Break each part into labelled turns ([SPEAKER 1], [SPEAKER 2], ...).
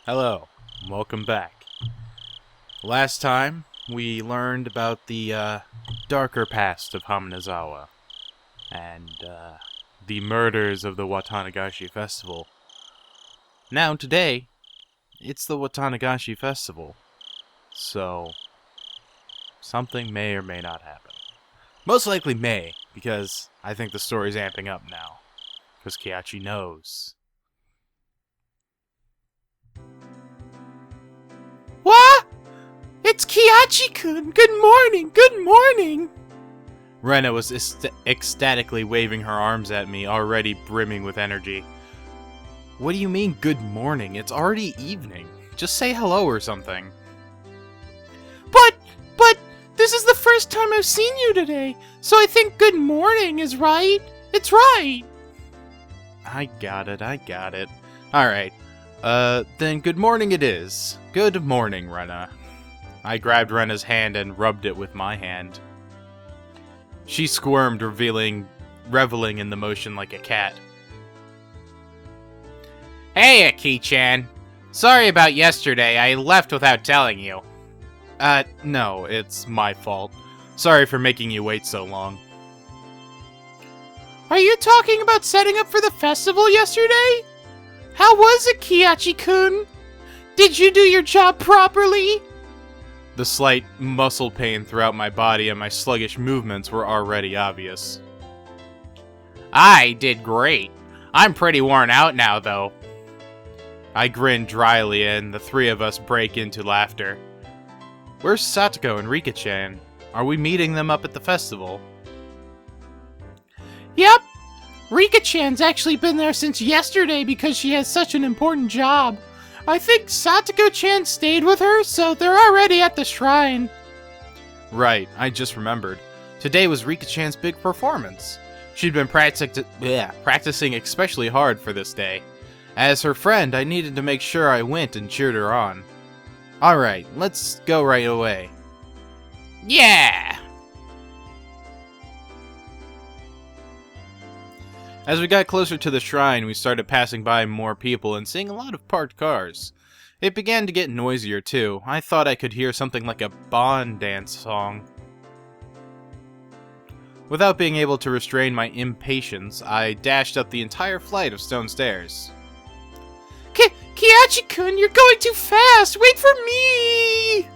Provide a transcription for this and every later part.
[SPEAKER 1] Hello, welcome back. Last time, we learned about the darker past of Hamanazawa and the murders of the Watanagashi Festival. Now, today, it's the Watanagashi Festival, so something may or may not happen. Most likely may, because I think the story's amping up now, because Kiachi knows.
[SPEAKER 2] What? It's Kiachi-kun! Good morning! Good morning!
[SPEAKER 1] Rena was ecstatically waving her arms at me, already brimming with energy. What do you mean, good morning? It's already evening. Just say hello or something.
[SPEAKER 2] But, this is the first time I've seen you today, so I think good morning is right. It's right!
[SPEAKER 1] I got it. Alright. Then good morning it is. Good morning, Rena. I grabbed Rena's hand and rubbed it with my hand. She squirmed, reveling in the motion like a cat.
[SPEAKER 3] Hey, Aki-chan. Sorry about yesterday. I left without telling you.
[SPEAKER 1] No, it's my fault. Sorry for making you wait so long.
[SPEAKER 2] Are you talking about setting up for the festival yesterday? How was it, Kiachi-kun? Did you do your job properly?
[SPEAKER 1] The slight muscle pain throughout my body and my sluggish movements were already obvious.
[SPEAKER 3] I did great. I'm pretty worn out now, though.
[SPEAKER 1] I grinned dryly, and the three of us break into laughter. Where's Satoko and Rika-chan? Are we meeting them up at the festival?
[SPEAKER 2] Yep. Rika-chan's actually been there since yesterday because she has such an important job. I think Satoko-chan stayed with her, so they're already at the shrine.
[SPEAKER 1] Right, I just remembered. Today was Rika-chan's big performance. She'd been practicing especially hard for this day. As her friend, I needed to make sure I went and cheered her on. Alright, let's go right away.
[SPEAKER 3] Yeah!
[SPEAKER 1] As we got closer to the shrine, we started passing by more people and seeing a lot of parked cars. It began to get noisier too. I thought I could hear something like a Bond dance song. Without being able to restrain my impatience, I dashed up the entire flight of stone stairs.
[SPEAKER 2] Kiachi-kun, you're going too fast! Wait for me!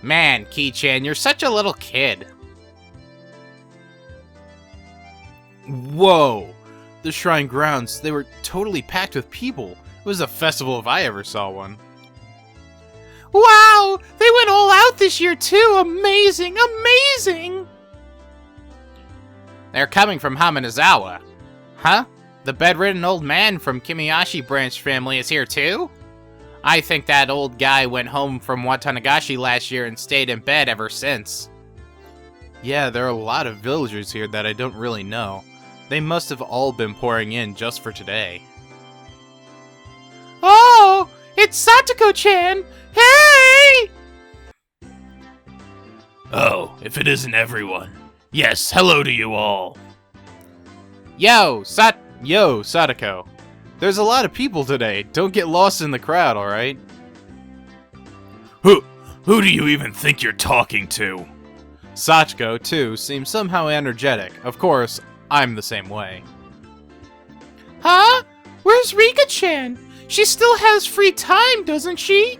[SPEAKER 3] Man, Ki-chan, you're such a little kid.
[SPEAKER 1] Whoa! The shrine grounds, they were totally packed with people. It was a festival if I ever saw one.
[SPEAKER 2] Wow! They went all out this year too! Amazing! Amazing!
[SPEAKER 3] They're coming from Hamanazawa. Huh? The bedridden old man from Kimiyashi branch family is here too? I think that old guy went home from Watanagashi last year and stayed in bed ever since.
[SPEAKER 1] Yeah, there are a lot of villagers here that I don't really know. They must have all been pouring in just for today.
[SPEAKER 2] Oh! It's Satoko-chan! Hey!
[SPEAKER 4] Oh, if it isn't everyone. Yes, hello to you all.
[SPEAKER 3] Yo,
[SPEAKER 1] Satoko. There's a lot of people today. Don't get lost in the crowd, alright?
[SPEAKER 4] Who do you even think you're talking to?
[SPEAKER 1] Sachiko, too, seems somehow energetic. Of course, I'm the same way.
[SPEAKER 2] Huh? Where's Rika-chan? She still has free time, doesn't she?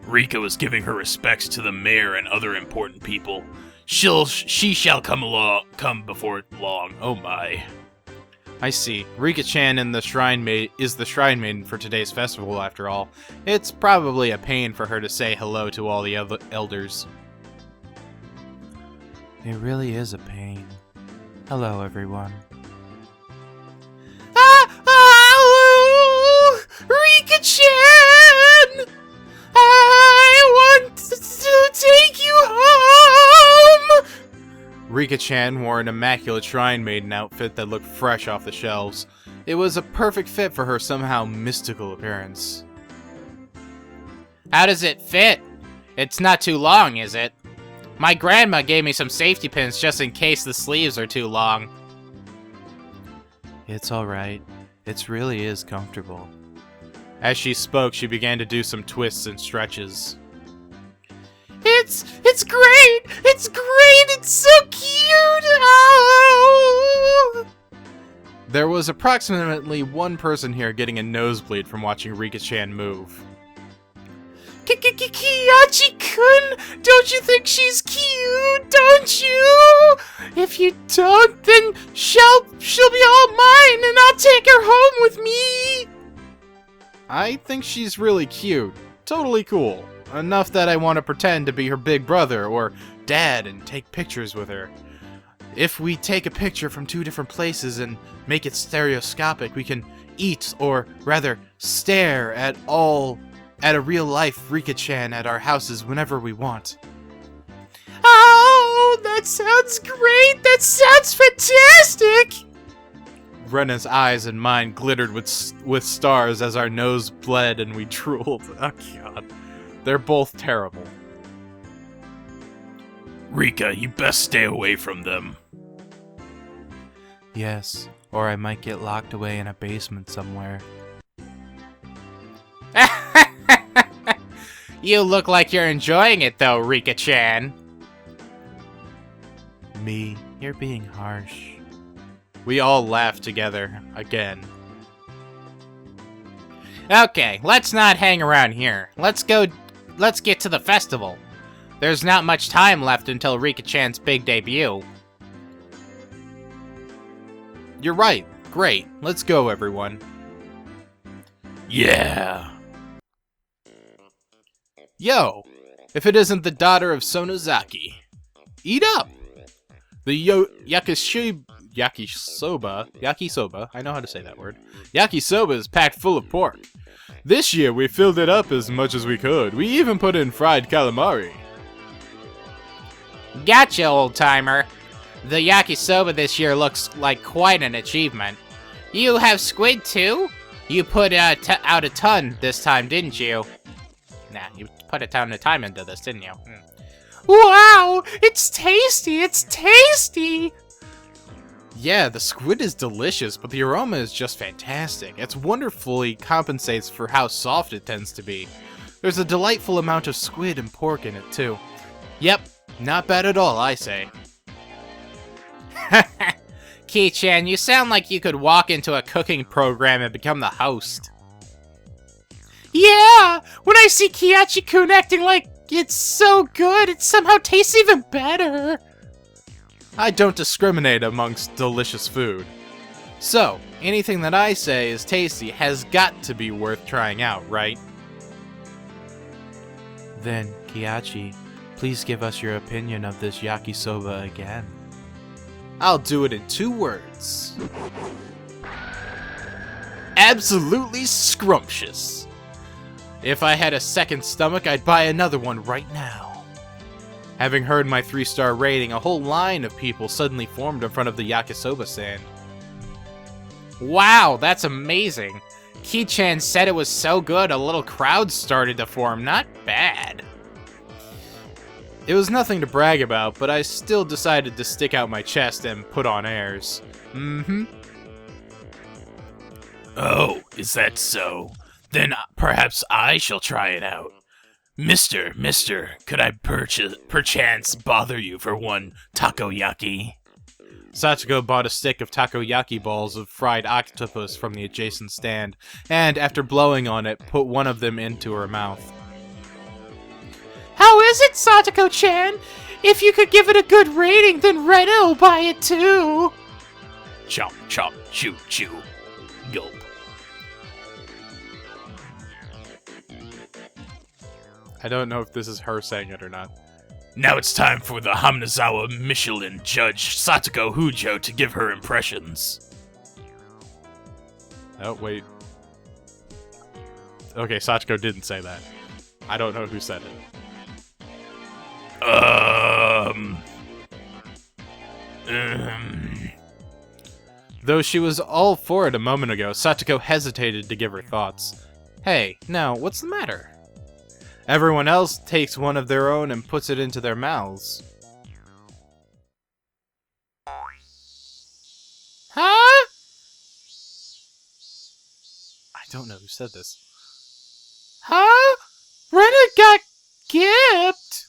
[SPEAKER 4] Rika was giving her respects to the mayor and other important people. She shall come before long. Oh my.
[SPEAKER 1] I see. Rika-chan is the shrine maiden for today's festival, after all. It's probably a pain for her to say hello to all the other elders. It really is a pain. Hello, everyone.
[SPEAKER 2] Rika-chan! I want to take you home!
[SPEAKER 1] Rika-chan wore an immaculate shrine maiden outfit that looked fresh off the shelves. It was a perfect fit for her somehow mystical appearance.
[SPEAKER 3] how does it fit? It's not too long, is it? My grandma gave me some safety pins just in case the sleeves are too long.
[SPEAKER 1] It's alright. It really is comfortable.
[SPEAKER 3] As she spoke, she began to do some twists and stretches.
[SPEAKER 2] It's great! It's great! It's so cute! Oh!
[SPEAKER 3] There was approximately one person here getting a nosebleed from watching Rika-chan move.
[SPEAKER 2] Kiyachi-kun! Don't you think she's cute? Don't you? If you don't, then she'll be all mine, and I'll take her home with me!
[SPEAKER 3] I think she's really cute. Totally cool. Enough that I want to pretend to be her big brother or dad and take pictures with her. If we take a picture from 2 different places and make it stereoscopic, we can eat, or rather stare at a real-life Rika-chan at our houses whenever we want.
[SPEAKER 2] Oh, that sounds great! That sounds fantastic!
[SPEAKER 3] Rena's eyes and mine glittered with stars as our nose bled and we drooled. Oh god. They're both terrible.
[SPEAKER 4] Rika, you best stay away from them.
[SPEAKER 1] Yes, or I might get locked away in a basement somewhere.
[SPEAKER 3] You look like you're enjoying it though, Rika-chan.
[SPEAKER 1] Me, you're being harsh.
[SPEAKER 3] We all laughed together, again. Okay, let's not hang around here. Let's get to the festival. There's not much time left until Rika-chan's big debut. You're right. Great. Let's go, everyone.
[SPEAKER 4] Yeah.
[SPEAKER 3] Yo, if it isn't the daughter of Sonozaki. Eat up! The yakisoba, I know how to say that word. Yakisoba is packed full of pork. This year we filled it up as much as we could. We even put in fried calamari. Gotcha, old-timer. The yakisoba this year looks like quite an achievement. You have squid too? You put out a ton this time, didn't you? Nah, you put a ton of time into this, didn't you?
[SPEAKER 2] Wow! It's tasty! It's tasty!
[SPEAKER 3] Yeah, the squid is delicious, but the aroma is just fantastic. It's wonderfully compensates for how soft it tends to be. There's a delightful amount of squid and pork in it, too. Yep, not bad at all, I say. Ki-chan, you sound like you could walk into a cooking program and become the host.
[SPEAKER 2] Yeah! When I see Kiyachi-kun acting like it's so good, it somehow tastes even better.
[SPEAKER 3] I don't discriminate amongst delicious food. So, anything that I say is tasty has got to be worth trying out, right?
[SPEAKER 1] Then, Kiyachi, please give us your opinion of this yakisoba again.
[SPEAKER 3] I'll do it in 2 words. Absolutely scrumptious. If I had a second stomach, I'd buy another one right now. Having heard my 3-star rating, a whole line of people suddenly formed in front of the yakisoba stand. Wow, that's amazing. Ki-chan said it was so good, a little crowd started to form. Not bad. It was nothing to brag about, but I still decided to stick out my chest and put on airs.
[SPEAKER 4] Oh, is that so? Then perhaps I shall try it out. Mister, could I perchance bother you for one takoyaki?
[SPEAKER 3] Sachiko bought a stick of takoyaki balls of fried octopus from the adjacent stand, and after blowing on it, put one of them into her mouth.
[SPEAKER 2] How is it, Satoko-chan? If you could give it a good rating, then Rena will buy it too.
[SPEAKER 4] Chomp, chomp, chew, chew. Gulp.
[SPEAKER 3] I don't know if this is her saying it or not.
[SPEAKER 4] Now it's time for the Hamizawa Michelin judge Satoko Hujo to give her impressions.
[SPEAKER 3] Oh, wait. Okay, Sachiko didn't say that. I don't know who said it. Though she was all for it a moment ago, Satoko hesitated to give her thoughts. Hey, now, what's the matter? Everyone else takes one of their own and puts it into their mouths.
[SPEAKER 2] Huh?
[SPEAKER 1] don't know who said this.
[SPEAKER 2] Huh? Rena got gipped.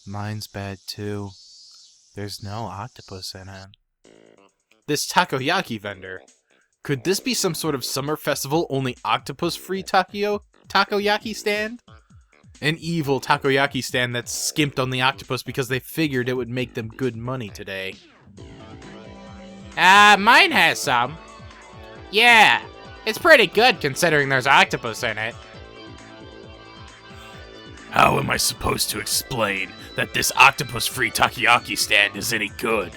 [SPEAKER 1] Mine's bad too. There's no octopus in it. This takoyaki vendor. Could this be some sort of summer festival only octopus-free takoyaki stand? An evil takoyaki stand that skimped on the octopus because they figured it would make them good money today.
[SPEAKER 3] Mine has some. Yeah, it's pretty good considering there's octopus in it.
[SPEAKER 4] How am I supposed to explain that this octopus-free takoyaki stand is any good?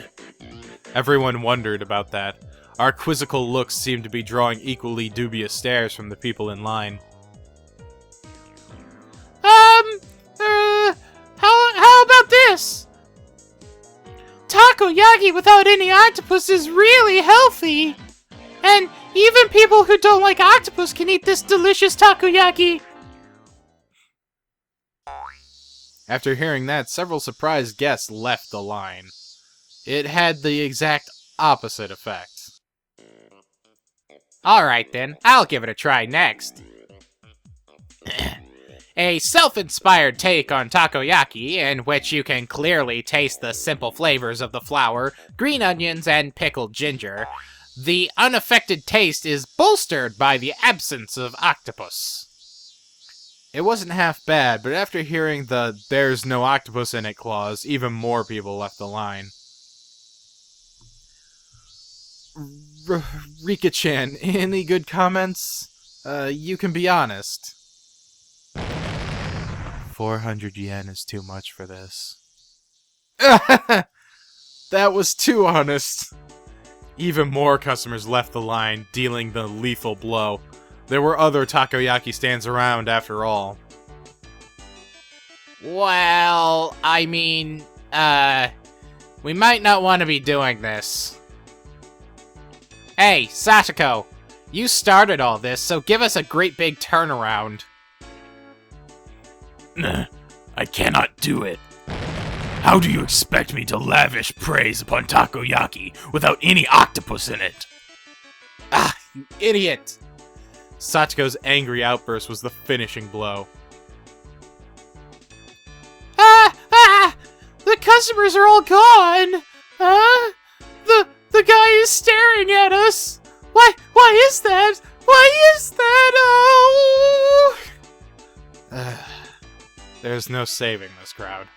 [SPEAKER 1] Everyone wondered about that. Our quizzical looks seemed to be drawing equally dubious stares from the people in line.
[SPEAKER 2] How about this? Takoyaki without any octopus is really healthy. And even people who don't like octopus can eat this delicious takoyaki.
[SPEAKER 1] After hearing that, several surprised guests left the line. It had the exact opposite effect.
[SPEAKER 3] Alright then, I'll give it a try next. A self-inspired take on takoyaki, in which you can clearly taste the simple flavors of the flour, green onions, and pickled ginger. The unaffected taste is bolstered by the absence of octopus.
[SPEAKER 1] It wasn't half bad, but after hearing the "there's no octopus in it" clause, even more people left the line. Rika-chan, any good comments? You can be honest. 400 yen is too much for this. That was too honest. Even more customers left the line, dealing the lethal blow. There were other takoyaki stands around after all.
[SPEAKER 3] Well, I mean, we might not want to be doing this. Hey, Sachiko, you started all this, so give us a great big turnaround.
[SPEAKER 4] I cannot do it. How do you expect me to lavish praise upon takoyaki without any octopus in it?
[SPEAKER 1] Ah, you idiot! Sachiko's angry outburst was the finishing blow.
[SPEAKER 2] The customers are all gone. The guy is staring at us. Why is that? Why is that? Oh!
[SPEAKER 1] There's no saving this crowd.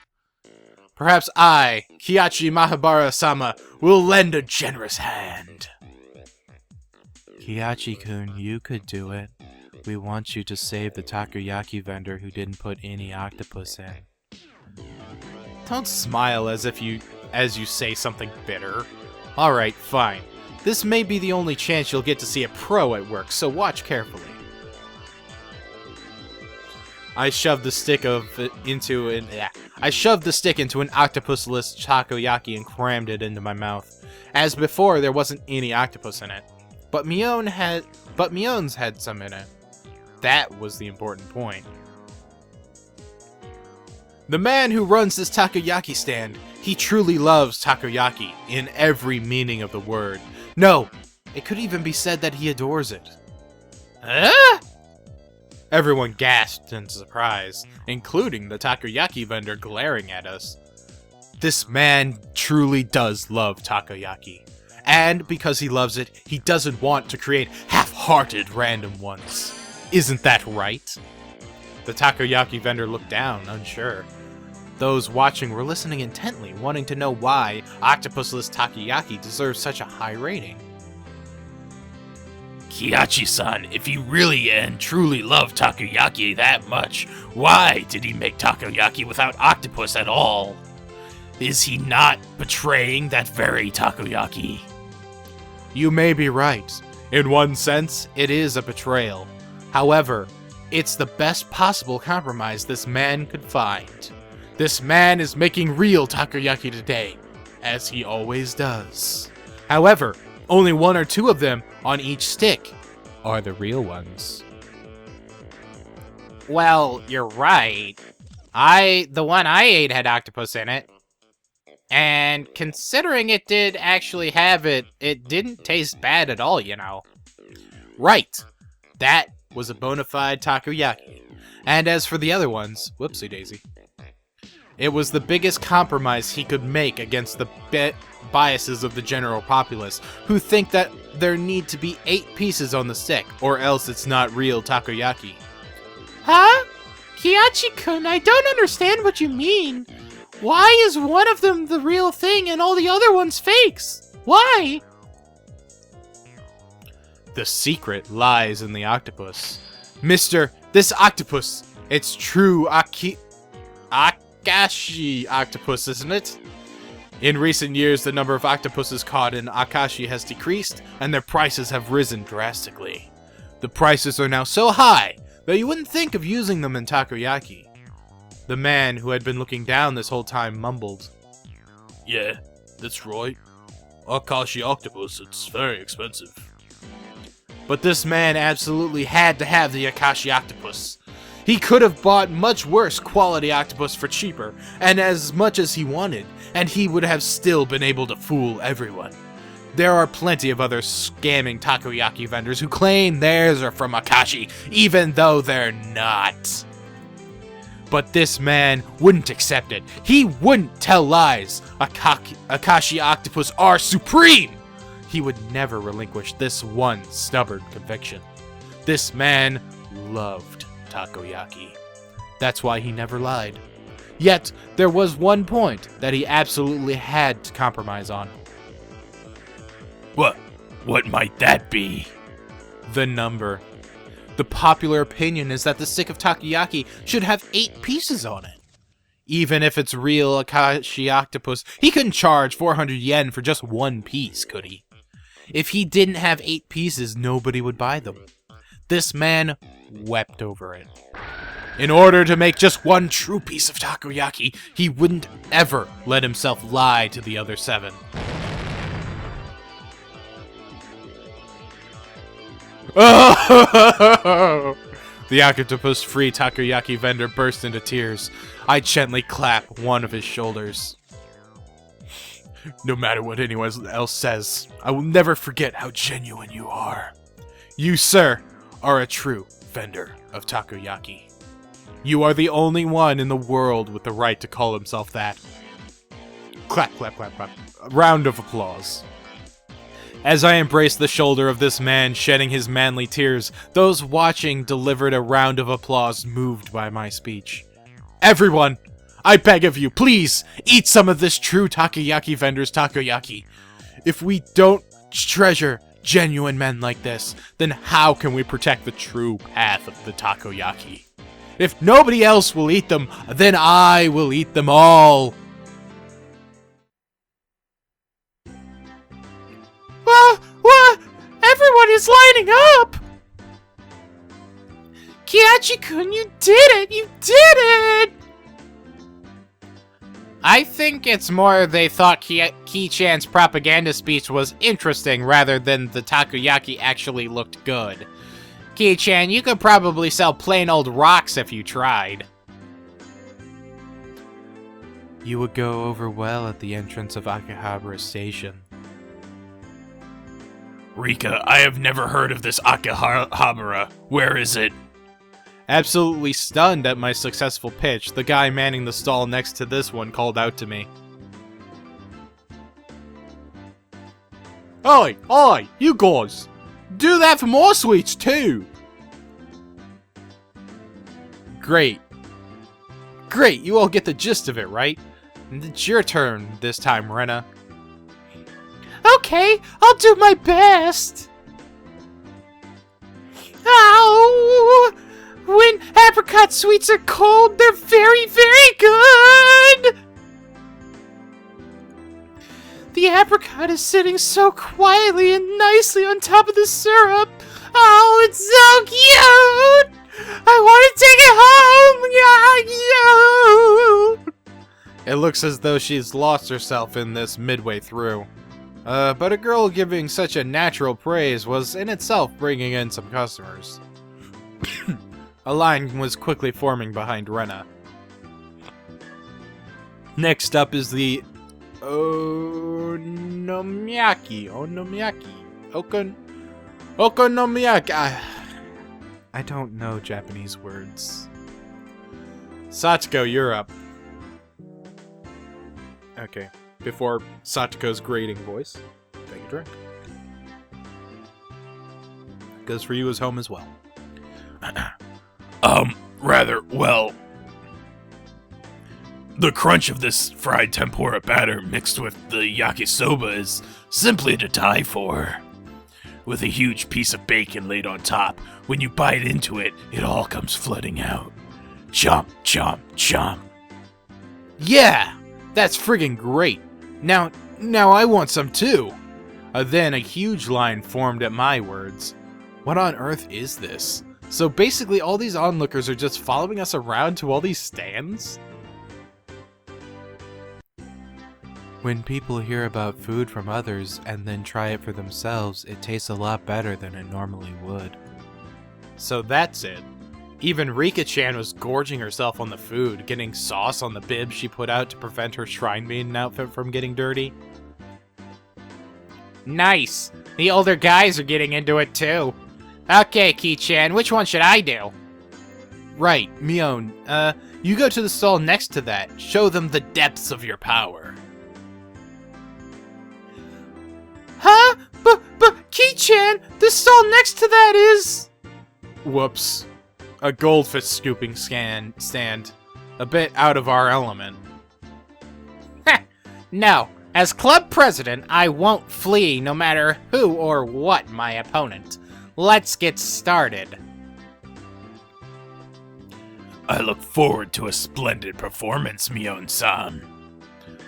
[SPEAKER 1] Perhaps I, Kiachi Mahabara-sama, will lend a generous hand. Kiachi-kun, you could do it. We want you to save the takoyaki vendor who didn't put any octopus in. Don't smile as you say something bitter. Alright, fine. This may be the only chance you'll get to see a pro at work, so watch carefully. I shoved the stick into an octopus-less takoyaki and crammed it into my mouth. As before, there wasn't any octopus in it, but Mion's had some in it. That was the important point. The man who runs this takoyaki stand, he truly loves takoyaki in every meaning of the word. No, it could even be said that he adores it.
[SPEAKER 3] Huh?
[SPEAKER 1] Everyone gasped in surprise, including the takoyaki vendor glaring at us. This man truly does love takoyaki. And because he loves it, he doesn't want to create half-hearted random ones. Isn't that right? The takoyaki vendor looked down, unsure. Those watching were listening intently, wanting to know why octopusless takoyaki deserves such a high rating.
[SPEAKER 4] Kiachi-san, if he really and truly loved takoyaki that much, why did he make takoyaki without octopus at all? Is he not betraying that very takoyaki?
[SPEAKER 1] You may be right. In one sense, it is a betrayal. However, it's the best possible compromise this man could find. This man is making real takoyaki today, as he always does. However, only one or two of them on each stick are the real ones.
[SPEAKER 3] Well, you're right. The one I ate had octopus in it. And considering it did actually have it, it didn't taste bad at all, you know.
[SPEAKER 1] Right. That was a bona fide takoyaki. And as for the other ones, whoopsie daisy. It was the biggest compromise he could make against the biases of the general populace, who think that there need to be 8 pieces on the stick, or else it's not real takoyaki.
[SPEAKER 2] Huh? Kiachi-kun, I don't understand what you mean. Why is one of them the real thing and all the other ones fakes? Why?
[SPEAKER 1] The secret lies in the octopus. Mister, this octopus, it's true Akashi octopus, isn't it? In recent years, the number of octopuses caught in Akashi has decreased, and their prices have risen drastically. The prices are now so high that you wouldn't think of using them in takoyaki. The man who had been looking down this whole time mumbled.
[SPEAKER 4] Yeah, that's right. Akashi octopus, it's very expensive.
[SPEAKER 1] But this man absolutely had to have the Akashi octopus. He could have bought much worse quality octopus for cheaper, and as much as he wanted, and he would have still been able to fool everyone. There are plenty of other scamming takoyaki vendors who claim theirs are from Akashi, even though they're not. But this man wouldn't accept it. He wouldn't tell lies. Akashi octopus are supreme! He would never relinquish this one stubborn conviction. This man loved takoyaki. That's why he never lied. Yet, there was one point that he absolutely had to compromise on.
[SPEAKER 4] What might that be?
[SPEAKER 1] The number. The popular opinion is that the stick of takoyaki should have 8 pieces on it. Even if it's real Akashi octopus, he couldn't charge 400 yen for just 1 piece, could he? If he didn't have 8 pieces, nobody would buy them. This man wept over it. In order to make just 1 true piece of takoyaki, he wouldn't ever let himself lie to the other 7. Oh! The octopus-free takoyaki vendor burst into tears. I gently clap one of his shoulders. No matter what anyone else says, I will never forget how genuine you are. You, sir, are a true vendor of takoyaki. You are the only one in the world with the right to call himself that. Clap, clap, clap, clap. A round of applause. As I embraced the shoulder of this man shedding his manly tears, those watching delivered a round of applause moved by my speech. Everyone, I beg of you, please, eat some of this true takoyaki vendor's takoyaki. If we don't treasure genuine men like this, then how can we protect the true path of the takoyaki? If nobody else will eat them, then I will eat them all.
[SPEAKER 2] What? Everyone is lining up! Kiachi-kun, you did it! You did it!
[SPEAKER 3] I think it's more they thought Ki-chan's propaganda speech was interesting rather than the takoyaki actually looked good. Ki-chan, you could probably sell plain old rocks if you tried.
[SPEAKER 1] You would go over well at the entrance of Akihabara Station.
[SPEAKER 4] Rika, I have never heard of this Akihabara. Where is it?
[SPEAKER 1] Absolutely stunned at my successful pitch, the guy manning the stall next to this one called out to me. Oi, oi, you guys! Do that for more sweets too! Great. Great, you all get the gist of it, right? It's your turn this time, Rena.
[SPEAKER 2] Okay, I'll do my best. Ow! When apricot sweets are cold, they're very, very good! The apricot is sitting so quietly and nicely on top of the syrup. Oh, it's so cute! I want to take it home! Yeah,
[SPEAKER 1] It looks as though she's lost herself in this midway through. But a girl giving such a natural praise was in itself bringing in some customers. A line was quickly forming behind Rena. Next up is the Onomiyaki. Okonomiyaki. I don't know Japanese words. Satoko, you're up. Okay. Before Satoko's grating voice, take a drink. Goes for you as home as well.
[SPEAKER 4] Rather, well... The crunch of this fried tempura batter mixed with the yakisoba is simply to die for. With a huge piece of bacon laid on top, when you bite into it, it all comes flooding out. Chomp, chomp, chomp.
[SPEAKER 1] Yeah! That's friggin' great! Now I want some too! Then a huge line formed at my words. What on earth is this? So basically all these onlookers are just following us around to all these stands? When people hear about food from others and then try it for themselves, it tastes a lot better than it normally would. So that's it. Even Rika-chan was gorging herself on the food, getting sauce on the bib she put out to prevent her Shrine Maiden outfit from getting dirty.
[SPEAKER 3] Nice! The older guys are getting into it too. Okay, Ki-chan, which one should I do?
[SPEAKER 1] Right, Mion, you go to the stall next to that. Show them the depths of your power.
[SPEAKER 2] Huh? But Ki-chan, the stall next to that is...
[SPEAKER 1] Whoops. A goldfish scooping stand. A bit out of our element.
[SPEAKER 3] No, as club president, I won't flee no matter who or what my opponent. Let's get started.
[SPEAKER 4] I look forward to a splendid performance, Mion-san.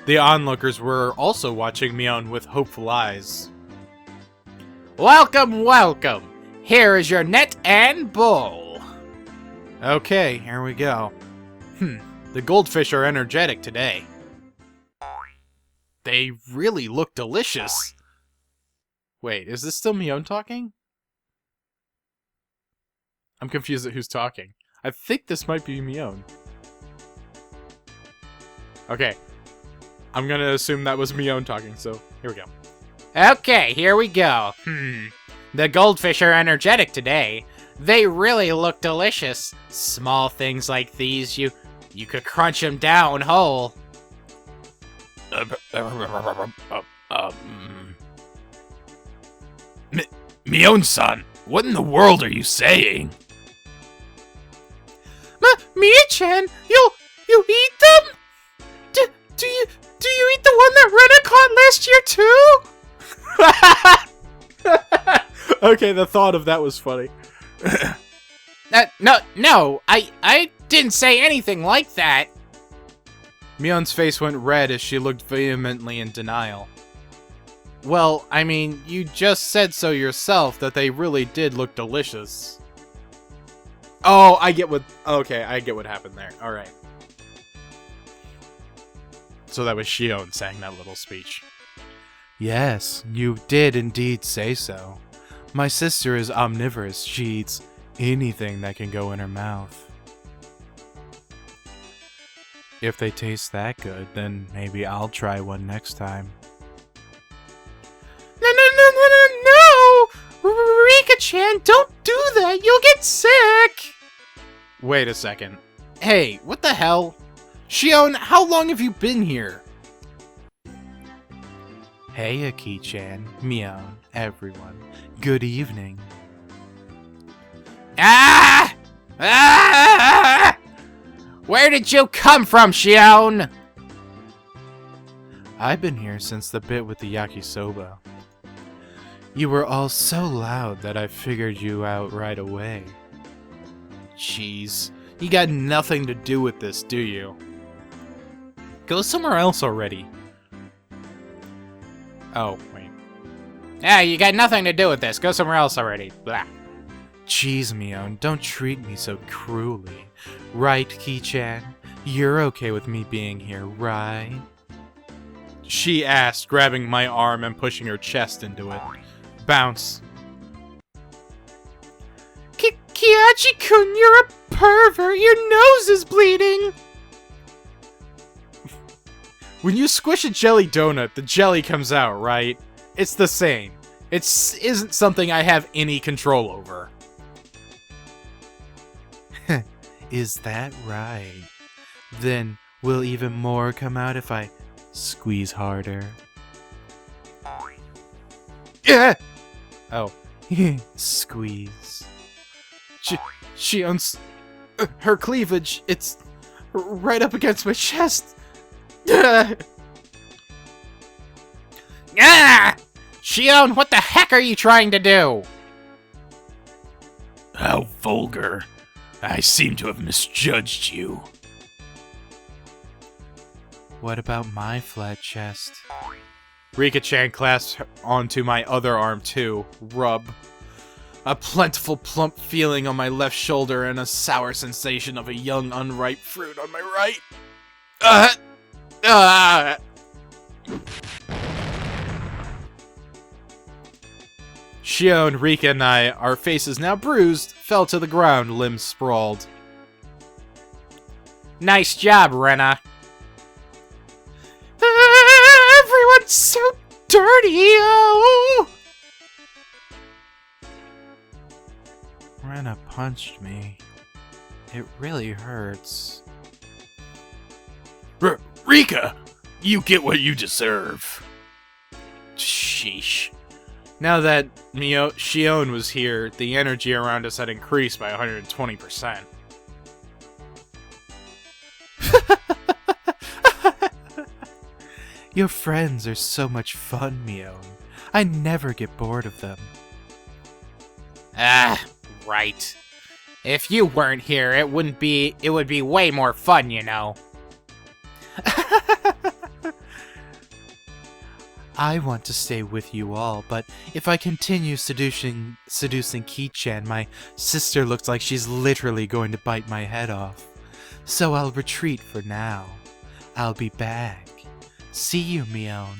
[SPEAKER 1] The onlookers were also watching Mion with hopeful eyes.
[SPEAKER 3] Welcome, welcome. Here is your net and bowl.
[SPEAKER 1] Okay, here we go. The goldfish are energetic today. They really look delicious. Wait, is this still Mion talking? I'm confused at who's talking. I think this might be Mion. Okay. I'm gonna assume that was Mion talking, so here we go.
[SPEAKER 3] Okay, here we go. The goldfish are energetic today. They really look delicious. Small things like these, you could crunch them down whole.
[SPEAKER 4] Mion-san, what in the world are you saying?
[SPEAKER 2] Mia-chan, you eat them? Do you eat the one that Rena caught last year too?
[SPEAKER 1] Okay, the thought of that was funny.
[SPEAKER 3] No, I didn't say anything like that.
[SPEAKER 1] Mion's face went red as she looked vehemently in denial. Well, I mean, you just said so yourself that they really did look delicious. Oh, I get what happened there. Alright. So that was Shion saying that little speech. Yes, you did indeed say so. My sister is omnivorous. She eats anything that can go in her mouth. If they taste that good, then maybe I'll try one next time.
[SPEAKER 2] No! Rika-chan, don't do that! You'll get sick!
[SPEAKER 1] Wait a second. Hey, what the hell? Shion, how long have you been here? Hey, Aki-chan, Mion, everyone. Good evening.
[SPEAKER 3] Ah! Where did you come from, Shion?
[SPEAKER 1] I've been here since the bit with the yakisoba. You were all so loud that I figured you out right away. Jeez, you got nothing to do with this, do you? Go somewhere else already. Oh, wait.
[SPEAKER 3] Yeah, you got nothing to do with this. Go somewhere else already. Blah.
[SPEAKER 1] Jeez, Mion, don't treat me so cruelly. Right, Ki-chan? You're okay with me being here, right? She asked, grabbing my arm and pushing her chest into it. Bounce.
[SPEAKER 2] Kiachi-kun, you're a pervert! Your nose is bleeding!
[SPEAKER 1] When you squish a jelly donut, the jelly comes out, right? It's the same. Isn't something I have any control over. Is that right? Then will even more come out if I squeeze harder? Yeah! Oh. Squeeze. She owns her cleavage. It's right up against my chest.
[SPEAKER 3] Ah! Shion, what the heck are you trying to do?
[SPEAKER 4] How vulgar. I seem to have misjudged you.
[SPEAKER 1] What about my flat chest?
[SPEAKER 2] Rika-chan clasps onto my other arm too. Rub. A plentiful plump feeling on my left shoulder and a sour sensation of a young unripe fruit on my right. Shion, Rika, and I, our faces now bruised, fell to the ground, limbs sprawled.
[SPEAKER 3] Nice job, Rena.
[SPEAKER 2] Everyone's so dirty, oh!
[SPEAKER 1] Rena punched me. It really hurts.
[SPEAKER 4] Rika, you get what you deserve.
[SPEAKER 2] Sheesh. Now that Shion was here, the energy around us had increased by 120%.
[SPEAKER 1] Your friends are so much fun, Mion. I never get bored of them.
[SPEAKER 3] Ah, right. If you weren't here, it would be way more fun, you know.
[SPEAKER 1] I want to stay with you all, but if I continue seducing Ki-chan, my sister looks like she's literally going to bite my head off. So I'll retreat for now. I'll be back. See you, Mion.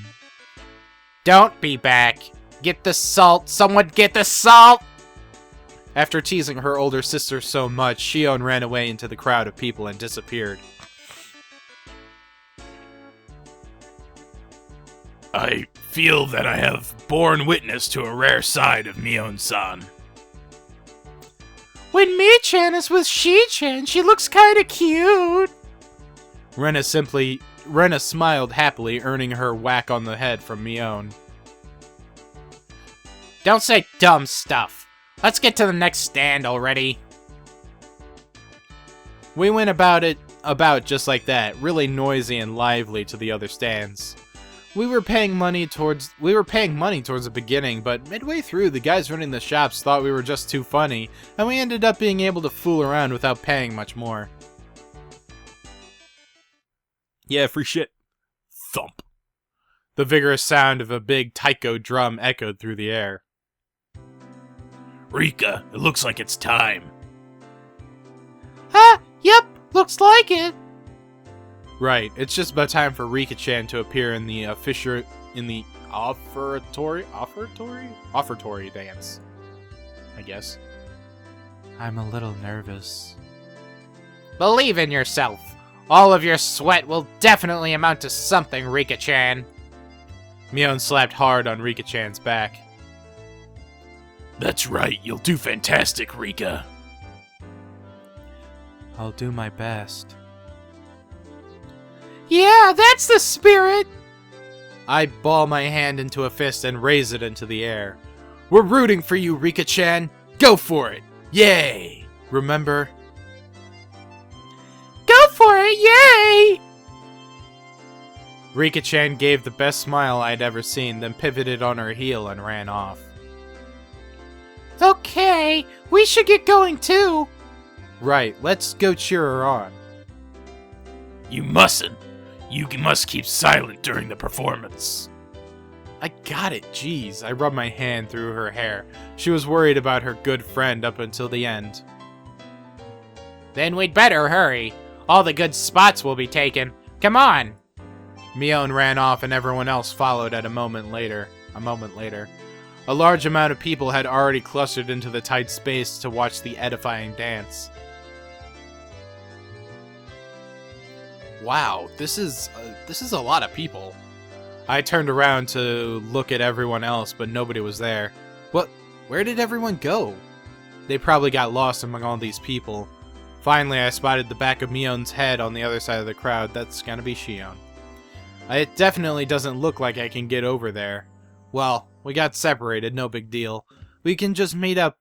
[SPEAKER 3] Don't be back. Get the salt. Someone get the salt!
[SPEAKER 2] After teasing her older sister so much, Shion ran away into the crowd of people and disappeared.
[SPEAKER 4] I feel that I have borne witness to a rare side of Mion-san.
[SPEAKER 2] When Mi-chan is with Shi-chan, she looks kinda cute. Rena smiled happily, earning her whack on the head from Mion.
[SPEAKER 3] Don't say dumb stuff. Let's get to the next stand already.
[SPEAKER 2] We went about just like that, really noisy and lively to the other stands. We were paying money towards the beginning, but midway through, the guys running the shops thought we were just too funny, and we ended up being able to fool around without paying much more. Yeah, free shit.
[SPEAKER 4] Thump.
[SPEAKER 2] The vigorous sound of a big taiko drum echoed through the air.
[SPEAKER 4] Rika, it looks like it's time.
[SPEAKER 2] Yep, looks like it. Right, it's just about time for Rika-chan to appear in the offertory dance, I guess.
[SPEAKER 1] I'm a little nervous.
[SPEAKER 3] Believe in yourself. All of your sweat will definitely amount to something, Rika-chan.
[SPEAKER 2] Mion slapped hard on Rika-chan's back.
[SPEAKER 4] That's right, you'll do fantastic, Rika.
[SPEAKER 1] I'll do my best.
[SPEAKER 2] Yeah, that's the spirit! I ball my hand into a fist and raise it into the air. We're rooting for you, Rika-chan! Go for it! Yay! Remember? Go for it, yay! Rika-chan gave the best smile I'd ever seen, then pivoted on her heel and ran off. Okay, we should get going too. Right, let's go cheer her on.
[SPEAKER 4] You mustn't. You must keep silent during the performance.
[SPEAKER 2] I got it, jeez. I rubbed my hand through her hair. She was worried about her good friend up until the end.
[SPEAKER 3] Then we'd better hurry. All the good spots will be taken. Come on!
[SPEAKER 2] Mion ran off and everyone else followed a moment later. A large amount of people had already clustered into the tight space to watch the edifying dance. Wow, this is a lot of people. I turned around to look at everyone else, but nobody was there. What? Where did everyone go? They probably got lost among all these people. Finally, I spotted the back of Mion's head on the other side of the crowd. That's gonna be Shion. It definitely doesn't look like I can get over there. Well, we got separated, no big deal. We can just meet up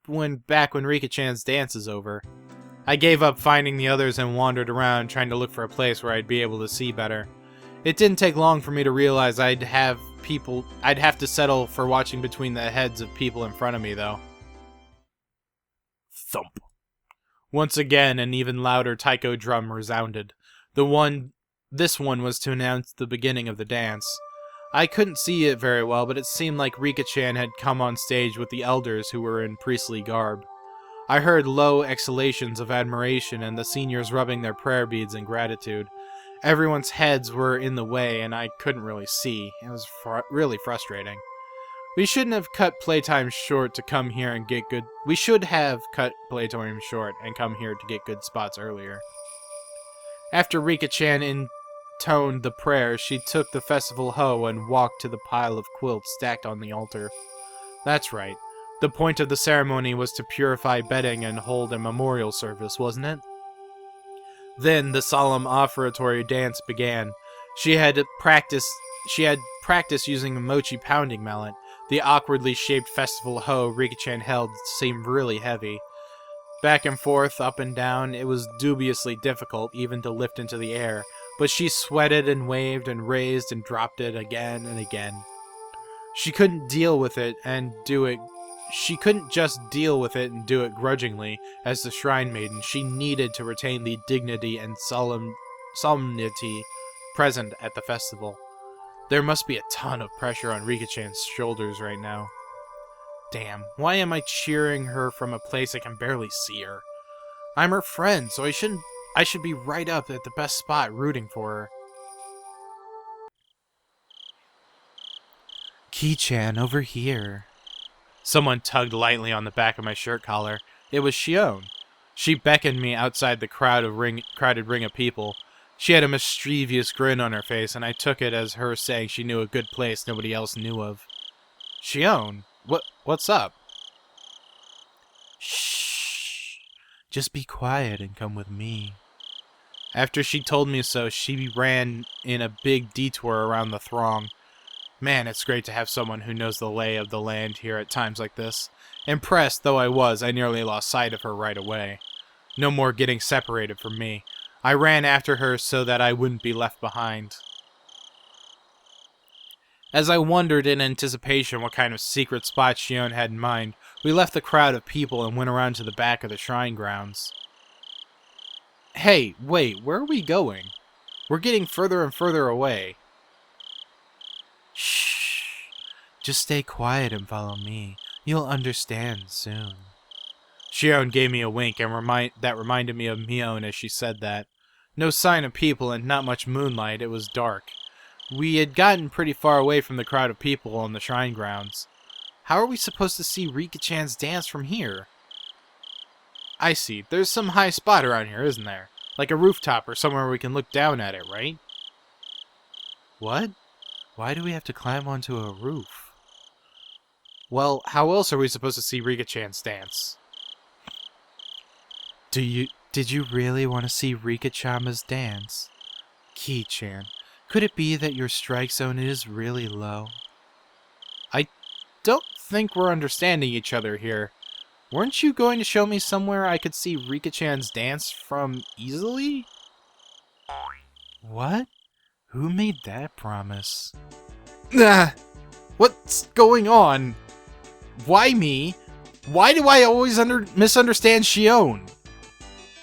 [SPEAKER 2] back when Rika-chan's dance is over. I gave up finding the others and wandered around trying to look for a place where I'd be able to see better. It didn't take long for me to realize I'd have to settle for watching between the heads of people in front of me, though.
[SPEAKER 4] Thump.
[SPEAKER 2] Once again, an even louder taiko drum resounded. This one was to announce the beginning of the dance. I couldn't see it very well, but it seemed like Rika-chan had come on stage with the elders who were in priestly garb. I heard low exhalations of admiration and the seniors rubbing their prayer beads in gratitude. Everyone's heads were in the way, and I couldn't really see. It was really frustrating. We shouldn't have cut playtime short to come here and get good. We should have cut playtime short and come here to get good spots earlier. After Rika-chan intoned the prayer, she took the festival hoe and walked to the pile of quilts stacked on the altar. That's right. The point of the ceremony was to purify bedding and hold a memorial service, wasn't it? Then the solemn offertory dance began. She had practiced using a mochi pounding mallet. The awkwardly shaped festival hoe Rika-chan held seemed really heavy. Back and forth, up and down, it was dubiously difficult even to lift into the air, but she sweated and waved and raised and dropped it again and again. She couldn't deal with it and do it. She couldn't just deal with it and do it grudgingly as the shrine maiden. She needed to retain the dignity and solemnity present at the festival. There must be a ton of pressure on Rika-chan's shoulders right now. Damn, why am I cheering her from a place I can barely see her? I'm her friend, so I should be right up at the best spot rooting for her. Ki-chan, over here. Someone tugged lightly on the back of my shirt collar. It was Shion. She beckoned me outside the crowded ring of people. She had a mischievous grin on her face, and I took it as her saying she knew a good place nobody else knew of. Shion, what's up? Shh. Just be quiet and come with me. After she told me so, she ran in a big detour around the throng. Man, it's great to have someone who knows the lay of the land here at times like this. Impressed though I was, I nearly lost sight of her right away. No more getting separated from me. I ran after her so that I wouldn't be left behind. As I wondered in anticipation what kind of secret spot Shion had in mind, we left the crowd of people and went around to the back of the shrine grounds. Hey, wait, where are we going? We're getting further and further away. Shh. Just stay quiet and follow me. You'll understand soon. Shion gave me a wink and that reminded me of Mion as she said that. No sign of people and not much moonlight. It was dark. We had gotten pretty far away from the crowd of people on the shrine grounds. How are we supposed to see Rika-chan's dance from here? I see. There's some high spot around here, isn't there? Like a rooftop or somewhere we can look down at it, right? What? Why do we have to climb onto a roof? Well, how else are we supposed to see Rika-chan's dance? Did you really want to see Rika-chan's dance? Ki-chan, could it be that your strike zone is really low? I don't think we're understanding each other here. Weren't you going to show me somewhere I could see Rika-chan's dance from easily? What? Who made that promise? What's going on? Why me? Why do I always misunderstand Shion?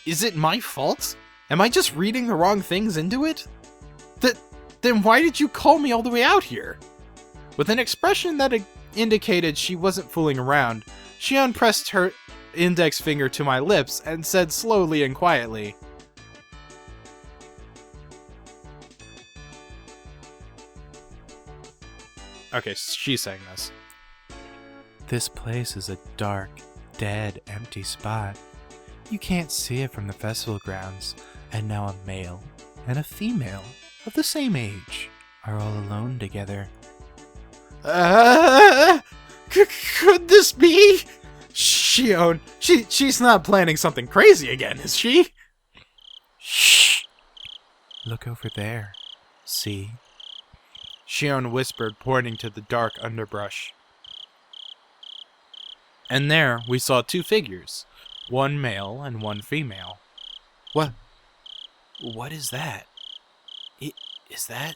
[SPEAKER 2] Is it my fault? Am I just reading the wrong things into it? Then why did you call me all the way out here? With an expression that indicated she wasn't fooling around, Shion pressed her index finger to my lips and said slowly and quietly, okay, she's saying this. This place is a dark, dead, empty spot. You can't see it from the festival grounds, and now a male and a female of the same age are all alone together.
[SPEAKER 1] Could this be? Shion, she's not planning something crazy again, is she?
[SPEAKER 2] Shh! Look over there. See? Shion whispered, pointing to the dark underbrush. And there we saw two figures, one male and one female. What is that? Is that?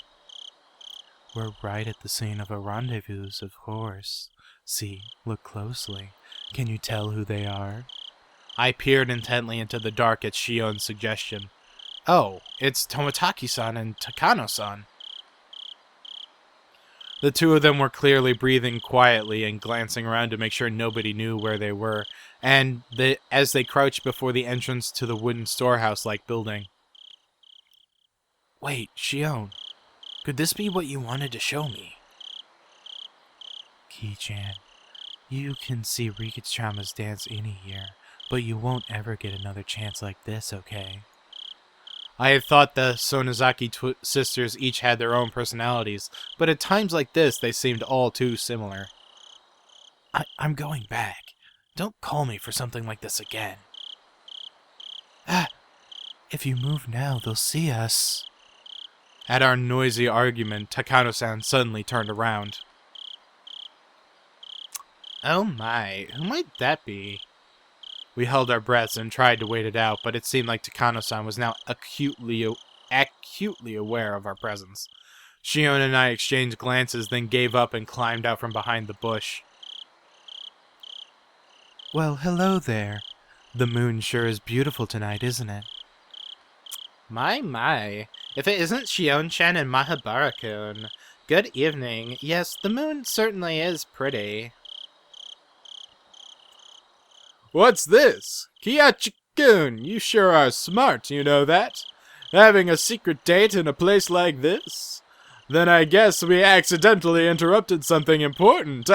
[SPEAKER 2] We're right at the scene of a rendezvous, of course. See, look closely. Can you tell who they are? I peered intently into the dark at Shion's suggestion. Oh, it's Tomotaki-san and Takano-san. The two of them were clearly breathing quietly and glancing around to make sure nobody knew where they were, and as they crouched before the entrance to the wooden storehouse-like building. Wait, Shion, could this be what you wanted to show me? Ki-chan, you can see Rikachama's dance any year, but you won't ever get another chance like this, okay? I had thought the Sonozaki sisters each had their own personalities, but at times like this they seemed all too similar. I'm going back. Don't call me for something like this again. If you move now, they'll see us. At our noisy argument, Takano-san suddenly turned around. Oh my, who might that be? We held our breaths and tried to wait it out, but it seemed like Takano-san was now acutely aware of our presence. Shion and I exchanged glances, then gave up and climbed out from behind the bush. Well, hello there. The moon sure is beautiful tonight, isn't it? My. If it isn't Shion-chan and Mahabara-kun. Good evening. Yes, the moon certainly is pretty.
[SPEAKER 1] What's this? Kiachi-kun, you sure are smart, you know that? Having a secret date in a place like this? Then I guess we accidentally interrupted something important.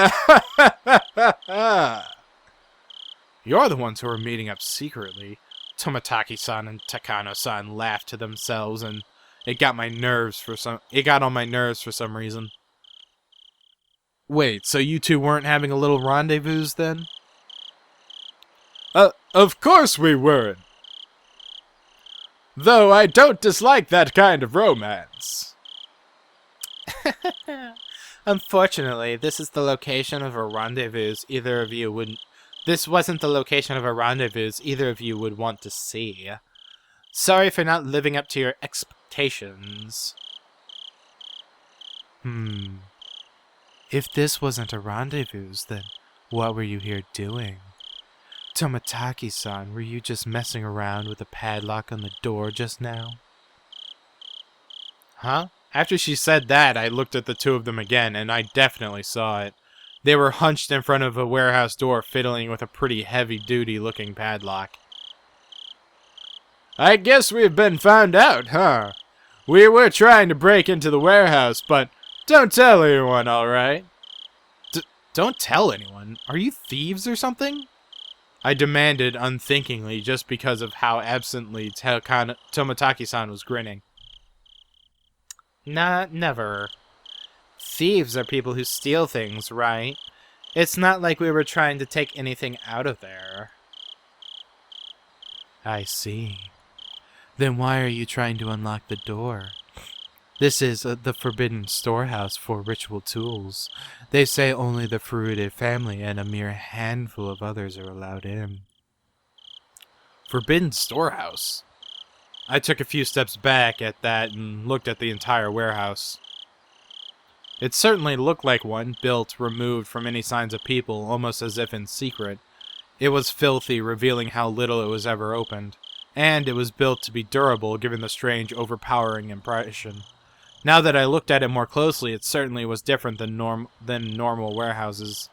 [SPEAKER 2] You're the ones who are meeting up secretly. Tomotaki-san and Takano-san laughed to themselves, and it got on my nerves for some reason. Wait, so you two weren't having a little rendezvous then?
[SPEAKER 1] Of course we weren't. Though I don't dislike that kind of romance.
[SPEAKER 2] Unfortunately, this is the location of a rendezvous This wasn't the location of a rendezvous either of you would want to see. Sorry for not living up to your expectations. If this wasn't a rendezvous, then what were you here doing? Tomotaki-san, were you just messing around with a padlock on the door just now? Huh? After she said that, I looked at the two of them again, and I definitely saw it. They were hunched in front of a warehouse door, fiddling with a pretty heavy-duty looking padlock.
[SPEAKER 1] I guess we've been found out, huh? We were trying to break into the warehouse, but don't tell anyone, alright?
[SPEAKER 2] Don't tell anyone? Are you thieves or something? I demanded unthinkingly just because of how absently Tomotaki-san was grinning. Nah, never. Thieves are people who steal things, right? It's not like we were trying to take anything out of there. I see. Then why are you trying to unlock the door? This is the forbidden storehouse for ritual tools. They say only the Furude family and a mere handful of others are allowed in. Forbidden storehouse? I took a few steps back at that and looked at the entire warehouse. It certainly looked like one, built, removed from any signs of people, almost as if in secret. It was filthy, revealing how little it was ever opened. And it was built to be durable, given the strange, overpowering impression. Now that I looked at it more closely, it certainly was different than normal warehouses.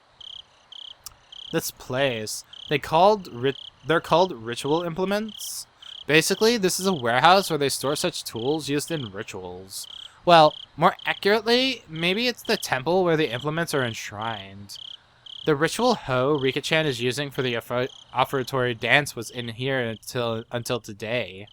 [SPEAKER 2] This place, they're called ritual implements? Basically, this is a warehouse where they store such tools used in rituals. Well, more accurately, maybe it's the temple where the implements are enshrined. The ritual hoe Rika-chan is using for the offertory dance was in here until today.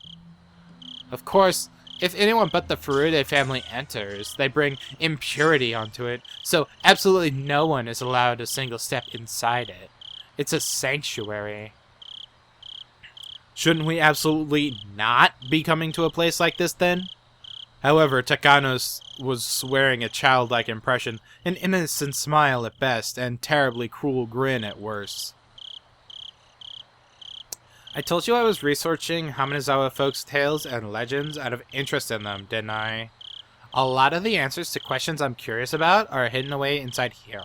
[SPEAKER 2] Of course, If anyone but the Furude family enters, they bring impurity onto it, so absolutely no one is allowed a single step inside it. It's a sanctuary. Shouldn't we absolutely not be coming to a place like this then? However, Takano was wearing a childlike impression, an innocent smile at best, and terribly cruel grin at worst. I told you I was researching Hamanazawa folks' tales and legends out of interest in them, didn't I? A lot of the answers to questions I'm curious about are hidden away inside here.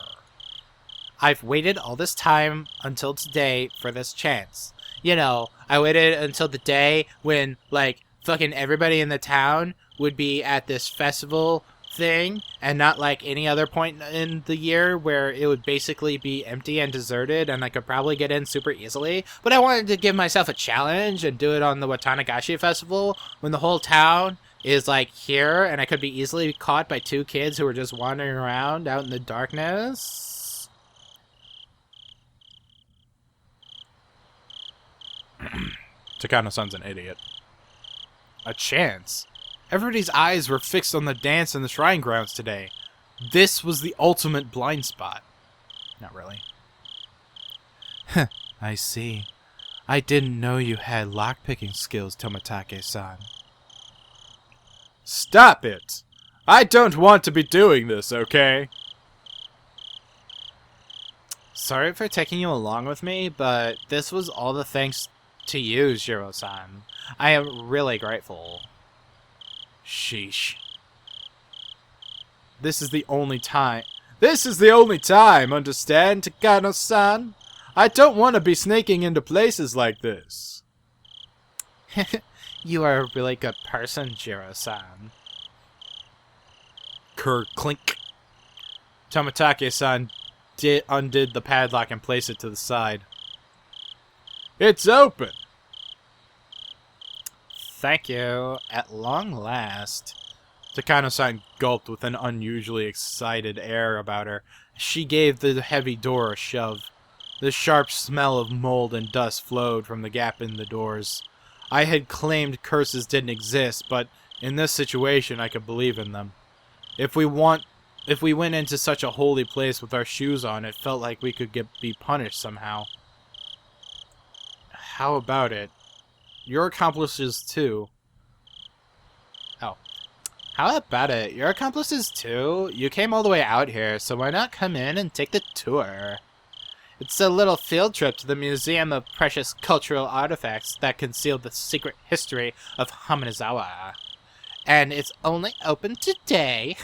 [SPEAKER 2] I've waited all this time until today for this chance. You know, I waited until the day when, like, fucking everybody in the town would be at this festival thing, and not like any other point in the year where it would basically be empty and deserted and I could probably get in super easily. But I wanted to give myself a challenge and do it on the Watanagashi festival when the whole town is like here and I could be easily caught by two kids who were just wandering around out in the darkness.
[SPEAKER 1] Takano-san's an idiot.
[SPEAKER 2] A chance? Everybody's eyes were fixed on the dance in the shrine grounds today. This was the ultimate blind spot. Not really. I see. I didn't know you had lockpicking skills, Tomitake-san.
[SPEAKER 1] Stop it! I don't want to be doing this, okay?
[SPEAKER 2] Sorry for taking you along with me, but this was all the thanks to you, Jiro-san. I am really grateful. Sheesh. This is the only time, understand, Takano-san? I don't want to be sneaking into places like this. You are a really good person, Jiro-san. Clink. Tomitake-san undid the padlock and placed it to the side.
[SPEAKER 1] It's open!
[SPEAKER 2] Thank you. At long last. Takano-san gulped with an unusually excited air about her. She gave the heavy door a shove. The sharp smell of mold and dust flowed from the gap in the doors. I had claimed curses didn't exist, but in this situation I could believe in them. If we went into such a holy place with our shoes on, it felt like we could be punished somehow. How about it? Your accomplices too. Oh. How about it? Your accomplices too? You came all the way out here, so why not come in and take the tour? It's a little field trip to the Museum of Precious Cultural Artifacts that conceal the secret history of Hamanazawa. And it's only open today.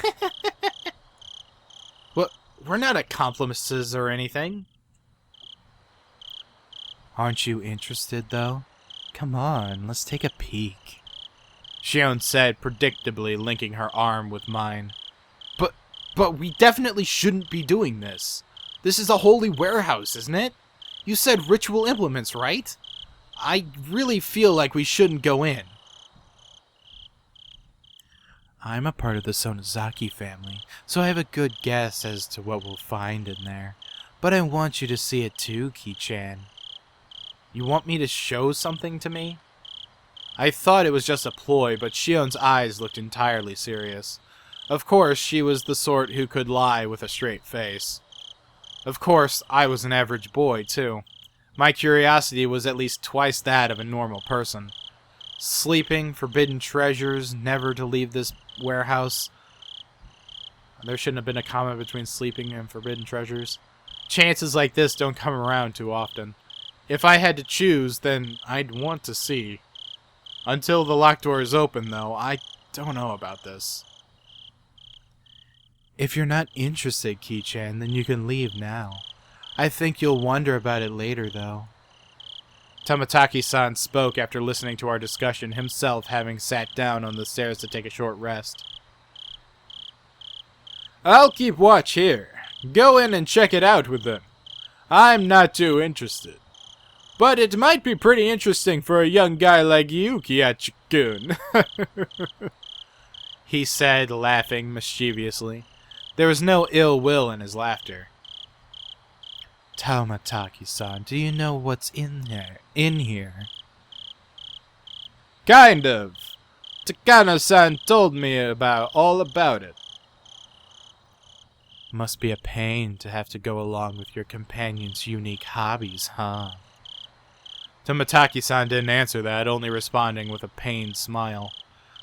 [SPEAKER 2] What? We're not accomplices or anything. Aren't you interested, though? Come on, let's take a peek. Shion said, predictably linking her arm with mine. But we definitely shouldn't be doing this. This is a holy warehouse, isn't it? You said ritual implements, right? I really feel like we shouldn't go in. I'm a part of the Sonozaki family, so I have a good guess as to what we'll find in there. But I want you to see it too, Ki-chan. You want me to show something to me? I thought it was just a ploy, but Shion's eyes looked entirely serious. Of course, she was the sort who could lie with a straight face. Of course, I was an average boy, too. My curiosity was at least twice that of a normal person. Sleeping, forbidden treasures, never to leave this warehouse. There shouldn't have been a comma between sleeping and forbidden treasures. Chances like this don't come around too often. If I had to choose, then I'd want to see. Until the locked door is open, though, I don't know about this. If you're not interested, Ki-chan, then you can leave now. I think you'll wonder about it later, though. Tomitake-san spoke after listening to our discussion, himself having sat down on the stairs to take a short rest. I'll keep watch here. Go in and check it out with them. I'm not too interested. But it might be pretty interesting for a young guy like you, Kiachi-kun. He said, laughing mischievously. There was no ill will in his laughter. Tomitake-san, do you know what's in here? Kind of. Takano-san told me all about it. Must be a pain to have to go along with your companion's unique hobbies, huh? Tomotaki-san didn't answer that, only responding with a pained smile.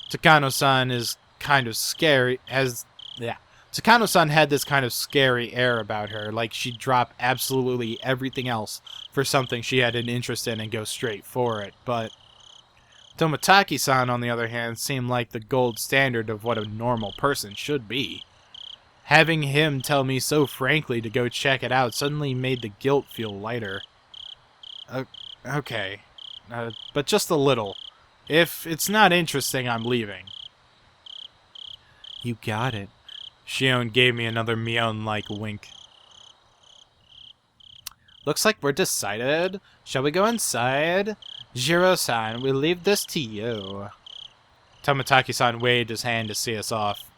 [SPEAKER 2] Takano-san is kind of scary, Takano-san had this kind of scary air about her, like she'd drop absolutely everything else for something she had an interest in and go straight for it, but Tomotaki-san, on the other hand, seemed like the gold standard of what a normal person should be. Having him tell me so frankly to go check it out suddenly made the guilt feel lighter. Okay. But just a little. If it's not interesting, I'm leaving. You got it. Shion gave me another Mion-like wink. Looks like we're decided. Shall we go inside? Jiro-san, we'll leave this to you. Tomotaki-san waved his hand to see us off.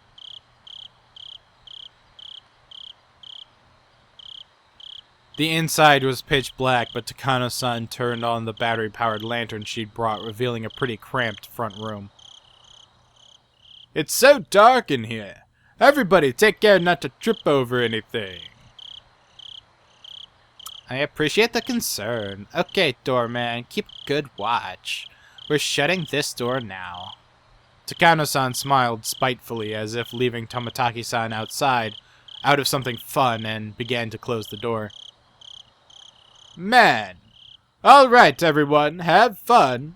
[SPEAKER 2] The inside was pitch black, but Takano-san turned on the battery-powered lantern she'd brought, revealing a pretty cramped front room. It's so dark in here. Everybody take care not to trip over anything. I appreciate the concern. Okay, doorman, keep good watch. We're shutting this door now. Takano-san smiled spitefully, as if leaving Tomotaki-san outside, out of something fun, and began to close the door. Man! Alright, everyone, have fun!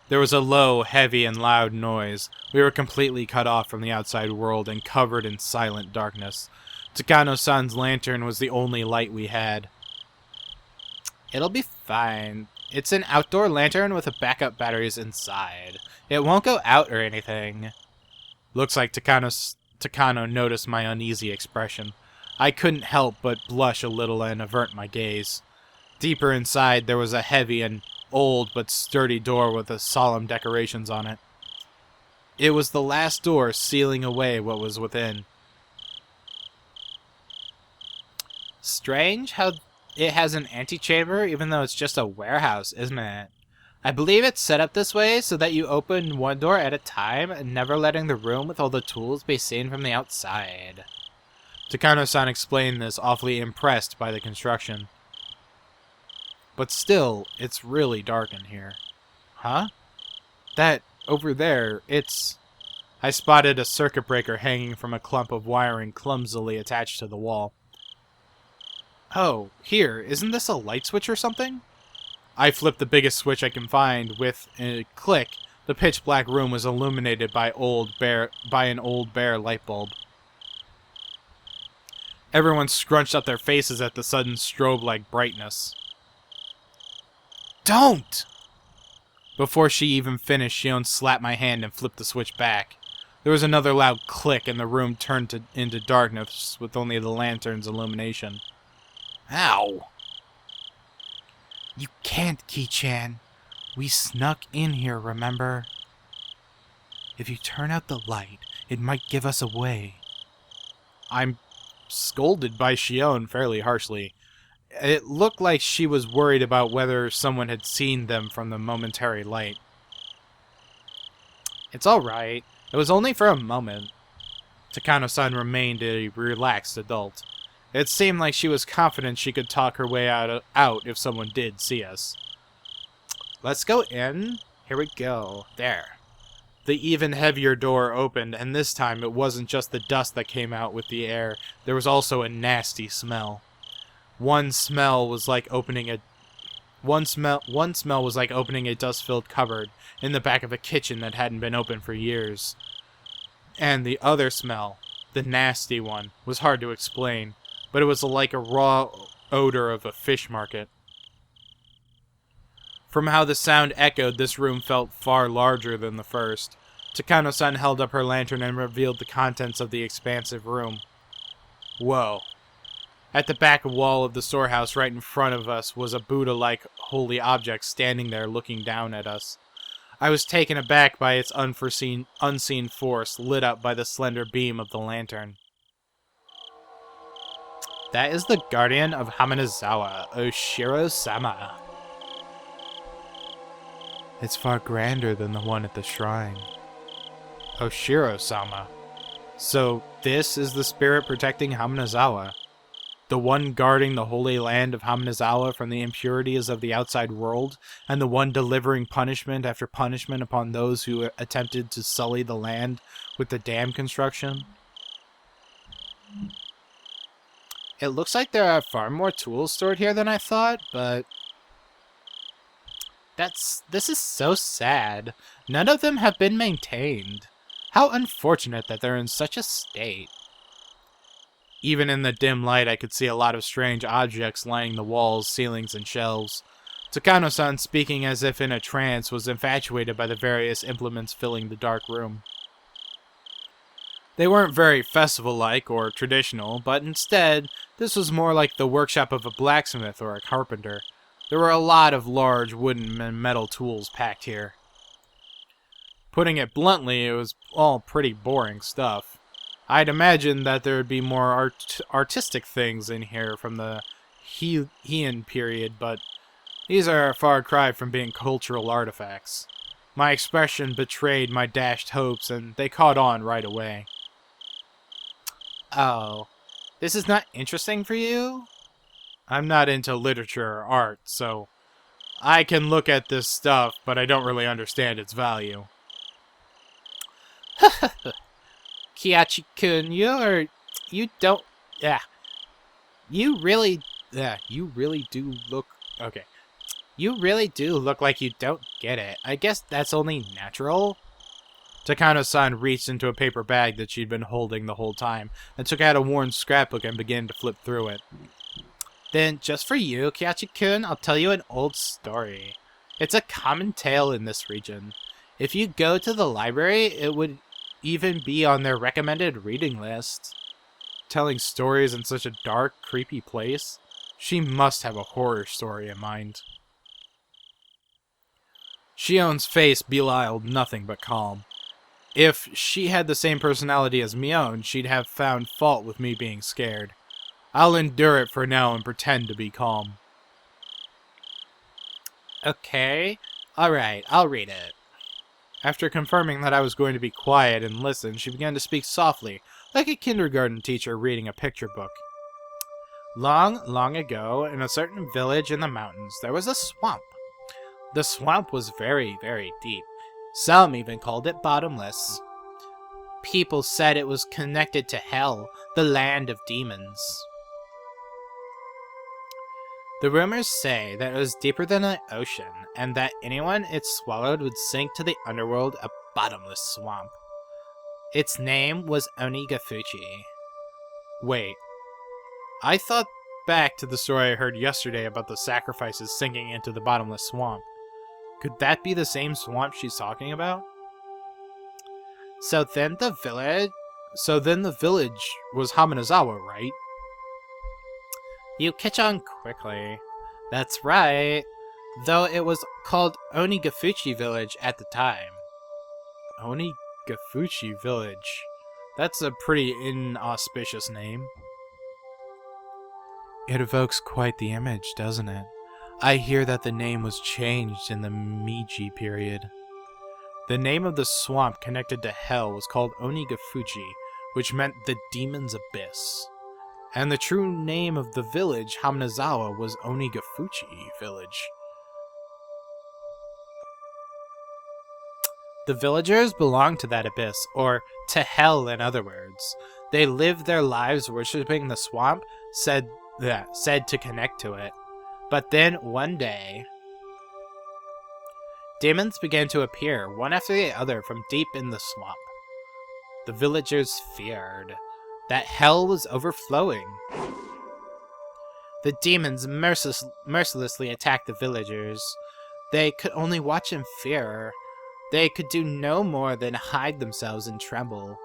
[SPEAKER 2] There was a low, heavy, and loud noise. We were completely cut off from the outside world and covered in silent darkness. Takano-san's lantern was the only light we had. It'll be fine. It's an outdoor lantern with a backup batteries inside. It won't go out or anything. Looks like Takano noticed my uneasy expression. I couldn't help but blush a little and avert my gaze. Deeper inside, there was a heavy and old but sturdy door with solemn decorations on it. It was the last door sealing away what was within. Strange how it has an antechamber even though it's just a warehouse, isn't it? I believe it's set up this way so that you open one door at a time and never letting the room with all the tools be seen from the outside. Takano-san explained this, awfully impressed by the construction. But still, it's really dark in here. Huh? That, over there, it's... I spotted a circuit breaker hanging from a clump of wiring clumsily attached to the wall. Oh, here, isn't this a light switch or something? I flipped the biggest switch I can find. With a click, the pitch-black room was illuminated by an old bare light bulb. Everyone scrunched up their faces at the sudden strobe-like brightness. Don't! Before she even finished, Shion slapped my hand and flipped the switch back. There was another loud click and the room turned into darkness with only the lantern's illumination. Ow! You can't, Ki-chan. We snuck in here, remember? If you turn out the light, it might give us away. I'm scolded by Shion fairly harshly. It looked like she was worried about whether someone had seen them from the momentary light. It's alright. It was only for a moment. Takano-san remained a relaxed adult. It seemed like she was confident she could talk her way out if someone did see us. Let's go in. Here we go. There. The even heavier door opened, and this time it wasn't just the dust that came out with the air. There was also a nasty smell. One smell was like opening a dust-filled cupboard in the back of a kitchen that hadn't been opened for years. And the other smell, the nasty one, was hard to explain, but it was like a raw odor of a fish market. From how the sound echoed, this room felt far larger than the first. Takano-san held up her lantern and revealed the contents of the expansive room. Whoa. At the back wall of the storehouse right in front of us was a Buddha-like holy object standing there looking down at us. I was taken aback by its unseen force lit up by the slender beam of the lantern. That is the guardian of Hamanazawa, Oshiro-sama. It's far grander than the one at the shrine. Oshiro-sama. So this is the spirit protecting Hamanazawa. The one guarding the holy land of Hamanazawa from the impurities of the outside world, and the one delivering punishment after punishment upon those who attempted to sully the land with the dam construction. It looks like there are far more tools stored here than I thought, but this is so sad. None of them have been maintained. How unfortunate that they're in such a state. Even in the dim light, I could see a lot of strange objects lining the walls, ceilings, and shelves. Takano-san, speaking as if in a trance, was infatuated by the various implements filling the dark room. They weren't very festival-like or traditional, but instead, this was more like the workshop of a blacksmith or a carpenter. There were a lot of large wooden and metal tools packed here. Putting it bluntly, it was all pretty boring stuff. I'd imagine that there would be more artistic things in here from the Heian period, but these are a far cry from being cultural artifacts. My expression betrayed my dashed hopes, and they caught on right away. Oh, this is not interesting for you? I'm not into literature or art, so I can look at this stuff, but I don't really understand its value. Kiachi-kun, you really do look, okay. You really do look like you don't get it. I guess that's only natural. Takano-san reached into a paper bag that she'd been holding the whole time, and took out a worn scrapbook and began to flip through it. Then, just for you, Kiachi-kun, I'll tell you an old story. It's a common tale in this region. If you go to the library, it would even be on their recommended reading list. Telling stories in such a dark, creepy place, she must have a horror story in mind. Shion's face belied nothing but calm. If she had the same personality as Mion, she'd have found fault with me being scared. I'll endure it for now and pretend to be calm. Okay, alright, I'll read it. After confirming that I was going to be quiet and listen, she began to speak softly, like a kindergarten teacher reading a picture book. Long, long ago, in a certain village in the mountains, there was a swamp. The swamp was very, very deep. Some even called it bottomless. People said it was connected to hell, the land of demons. The rumors say that it was deeper than the ocean, and that anyone it swallowed would sink to the underworld, a bottomless swamp. Its name was Onigafuchi. Wait, I thought back to the story I heard yesterday about the sacrifices sinking into the bottomless swamp. Could that be the same swamp she's talking about? So then the village was Hamanazawa, right? You catch on quickly. That's right. Though it was called Onigafuchi Village at the time. Onigafuchi Village. That's a pretty inauspicious name. It evokes quite the image, doesn't it? I hear that the name was changed in the Meiji period. The name of the swamp connected to hell was called Onigafuchi, which meant the demon's abyss. And the true name of the village, Hamanazawa, was Onigafuchi Village. The villagers belonged to that abyss, or to hell in other words. They lived their lives worshipping the swamp, said to connect to it. But then, one day, demons began to appear, one after the other, from deep in the swamp. The villagers feared that hell was overflowing. The demons mercilessly attacked the villagers. They could only watch in fear. They could do no more than hide themselves and tremble.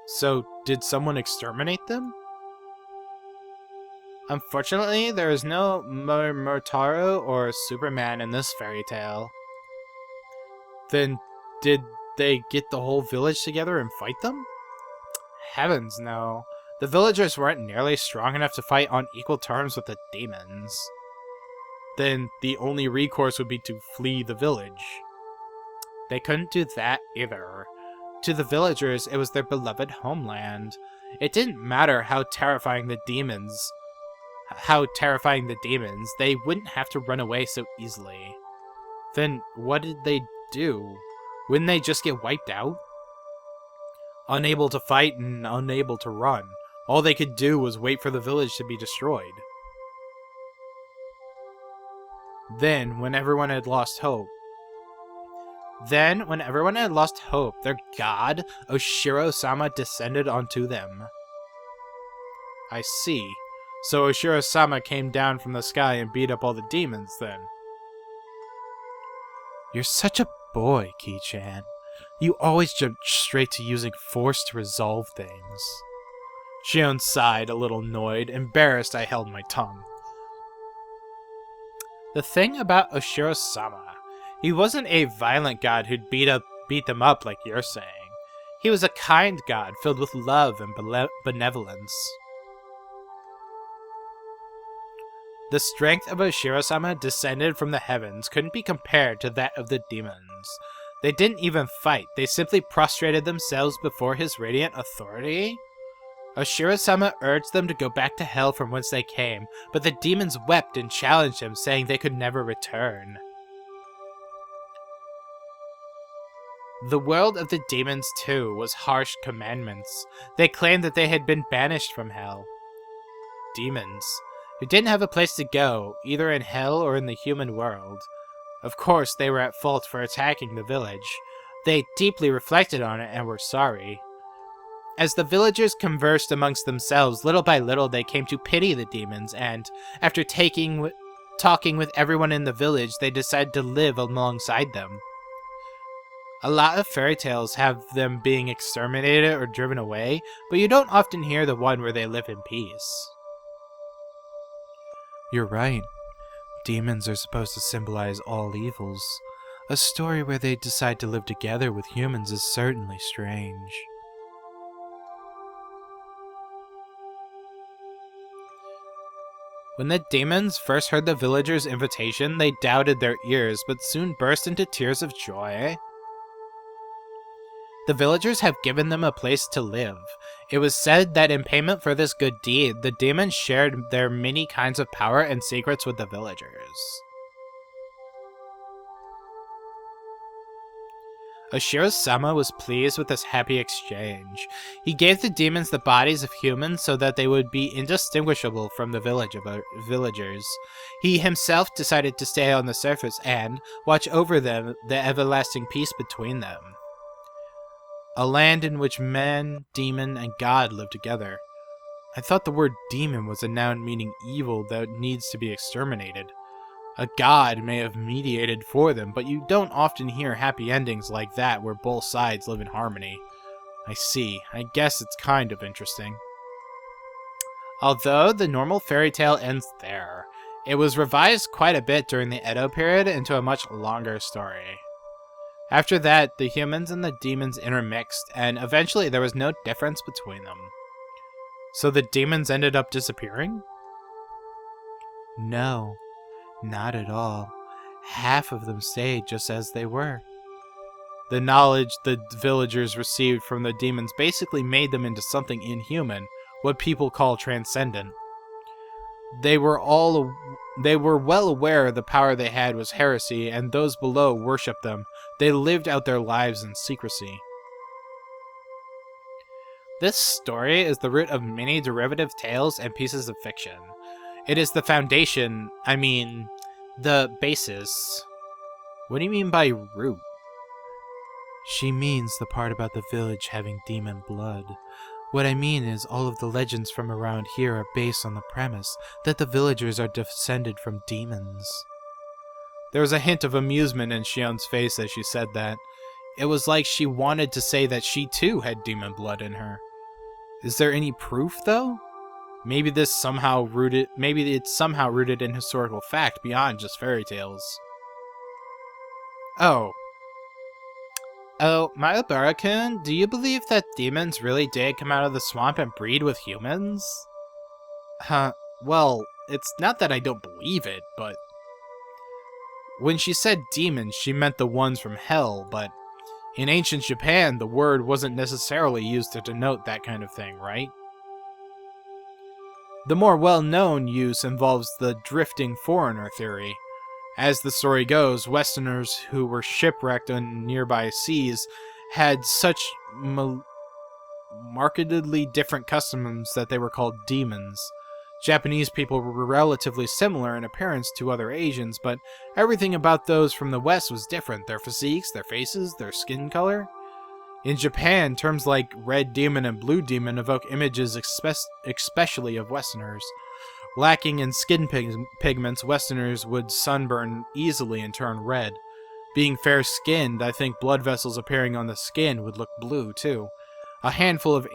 [SPEAKER 2] So, did someone exterminate them? Unfortunately, there is no Murtaru or Superman in this fairy tale. Then, did they get the whole village together and fight them? Heavens no. The villagers weren't nearly strong enough to fight on equal terms with the demons. then the only recourse would be to flee the village. They couldn't do that either. To the villagers, it was their beloved homeland. It didn't matter how terrifying the demons, they wouldn't have to run away so easily. Then what did they do? Wouldn't they just get wiped out? Unable to fight and unable to run, all they could do was wait for the village to be destroyed. Then, when everyone had lost hope, their god, Oshiro-sama, descended onto them. I see. So Oshiro-sama came down from the sky and beat up all the demons, then. You're such a boy, Ki-chan. You always jump straight to using force to resolve things. Shion sighed, a little annoyed. Embarrassed, I held my tongue. The thing about Oshiro-sama, he wasn't a violent god who'd beat them up like you're saying. He was a kind god filled with love and benevolence. The strength of Oshiro-sama descended from the heavens couldn't be compared to that of the demons. They didn't even fight, they simply prostrated themselves before his radiant authority. Oshiro-sama urged them to go back to hell from whence they came, but the demons wept and challenged him, saying they could never return. The world of the demons, too, was harsh commandments. They claimed that they had been banished from hell. Demons, who didn't have a place to go, either in hell or in the human world. Of course, they were at fault for attacking the village. They deeply reflected on it and were sorry. As the villagers conversed amongst themselves, little by little they came to pity the demons, and, after talking with everyone in the village, they decided to live alongside them. A lot of fairy tales have them being exterminated or driven away, but you don't often hear the one where they live in peace. You're right. Demons are supposed to symbolize all evils. A story where they decide to live together with humans is certainly strange. When the demons first heard the villagers' invitation, they doubted their ears, but soon burst into tears of joy. The villagers have given them a place to live. It was said that in payment for this good deed, the demons shared their many kinds of power and secrets with the villagers. Oshiro-sama was pleased with this happy exchange. He gave the demons the bodies of humans so that they would be indistinguishable from the villagers. He himself decided to stay on the surface and watch over them, the everlasting peace between them. A land in which man, demon, and god live together. I thought the word demon was a noun meaning evil that needs to be exterminated. A god may have mediated for them, but you don't often hear happy endings like that where both sides live in harmony. I see. I guess it's kind of interesting. Although the normal fairy tale ends there, it was revised quite a bit during the Edo period into a much longer story. After that, the humans and the demons intermixed, and eventually there was no difference between them. So the demons ended up disappearing? No, not at all. Half of them stayed just as they were. The knowledge the villagers received from the demons basically made them into something inhuman, what people call transcendent. They were well aware the power they had was heresy, and those below worshipped them. They lived out their lives in secrecy. This story is the root of many derivative tales and pieces of fiction. It is the foundation, the basis. What do you mean by root? She means the part about the village having demon blood. What I mean is all of the legends from around here are based on the premise that the villagers are descended from demons. There was a hint of amusement in Shion's face as she said that. It was like she wanted to say that she too had demon blood in her. Is there any proof, though? Maybe it's somehow rooted in historical fact beyond just fairy tales. Oh, Mahabara-kun, do you believe that demons really did come out of the swamp and breed with humans? Well, it's not that I don't believe it, but When she said demons, she meant the ones from hell, but in ancient Japan, the word wasn't necessarily used to denote that kind of thing, right? The more well-known use involves the drifting foreigner theory. As the story goes, Westerners who were shipwrecked on nearby seas had such markedly different customs that they were called demons. Japanese people were relatively similar in appearance to other Asians, but everything about those from the West was different. Their physiques, their faces, their skin color. In Japan, terms like red demon and blue demon evoke images especially of Westerners. Lacking in skin pigments, Westerners would sunburn easily and turn red. Being fair-skinned, I think blood vessels appearing on the skin would look blue, too. A handful of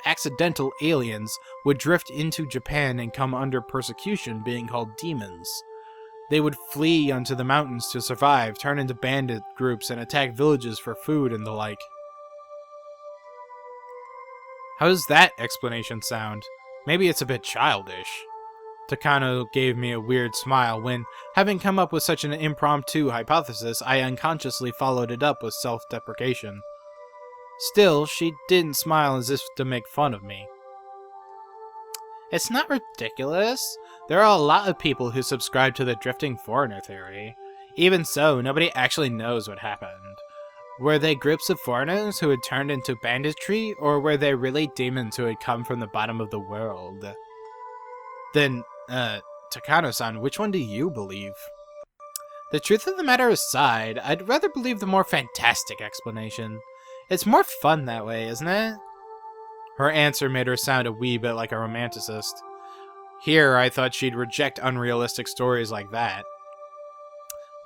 [SPEAKER 2] accidental aliens would drift into Japan and come under persecution, being called demons. They would flee onto the mountains to survive, turn into bandit groups, and attack villages for food and the like. How does that explanation sound? Maybe it's a bit childish. Takano gave me a weird smile when, having come up with such an impromptu hypothesis, I unconsciously followed it up with self-deprecation. Still, she didn't smile as if to make fun of me. It's not ridiculous. There are a lot of people who subscribe to the drifting foreigner theory. Even so, nobody actually knows what happened. Were they groups of foreigners who had turned into banditry, or were they really demons who had come from the bottom of the world? Then, Takano-san, which one do you believe? The truth of the matter aside, I'd rather believe the more fantastic explanation. It's more fun that way, isn't it? Her answer made her sound a wee bit like a romanticist. Here, I thought she'd reject unrealistic stories like that.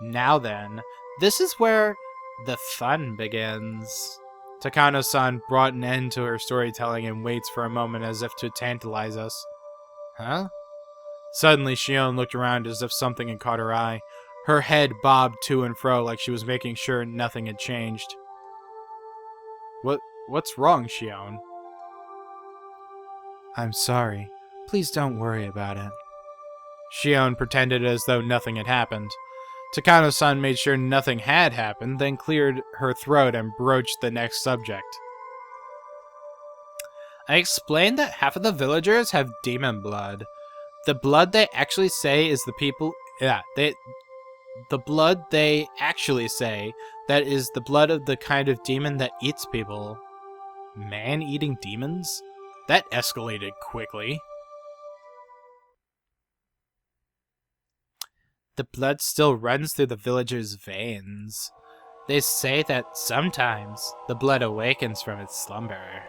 [SPEAKER 2] Now then, this is where the fun begins. Takano-san brought an end to her storytelling and waits for a moment as if to tantalize us. Huh? Suddenly, Shion looked around as if something had caught her eye. Her head bobbed to and fro like she was making sure nothing had changed. What's wrong, Shion? I'm sorry. Please don't worry about it. Shion pretended as though nothing had happened. Takano-san made sure nothing had happened, then cleared her throat and broached the next subject. I explained that half of the villagers have demon blood. The blood they actually say is the people... The blood they actually say that is the blood of the kind of demon that eats people. Man-eating demons? That escalated quickly. The blood still runs through the villagers' veins. They say that sometimes the blood awakens from its slumber.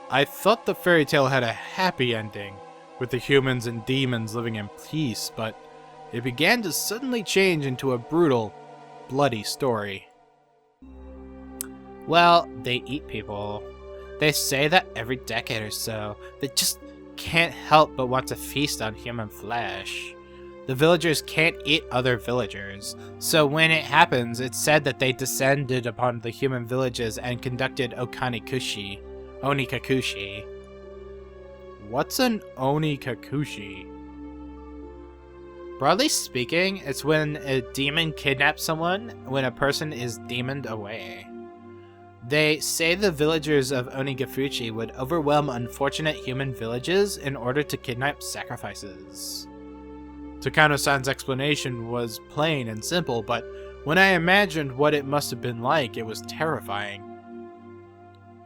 [SPEAKER 2] I thought the fairy tale had a happy ending, with the humans and demons living in peace, but it began to suddenly change into a brutal, bloody story. Well, they eat people. They say that every decade or so, they just can't help but want to feast on human flesh. The villagers can't eat other villagers, so when it happens, it's said that they descended upon the human villages and conducted onikakushi. What's an onikakushi? Broadly speaking, it's when a demon kidnaps someone when a person is demoned away. They say the villagers of Onikafuchi would overwhelm unfortunate human villages in order to kidnap sacrifices. Takano-san's explanation was plain and simple, but when I imagined what it must have been like, it was terrifying.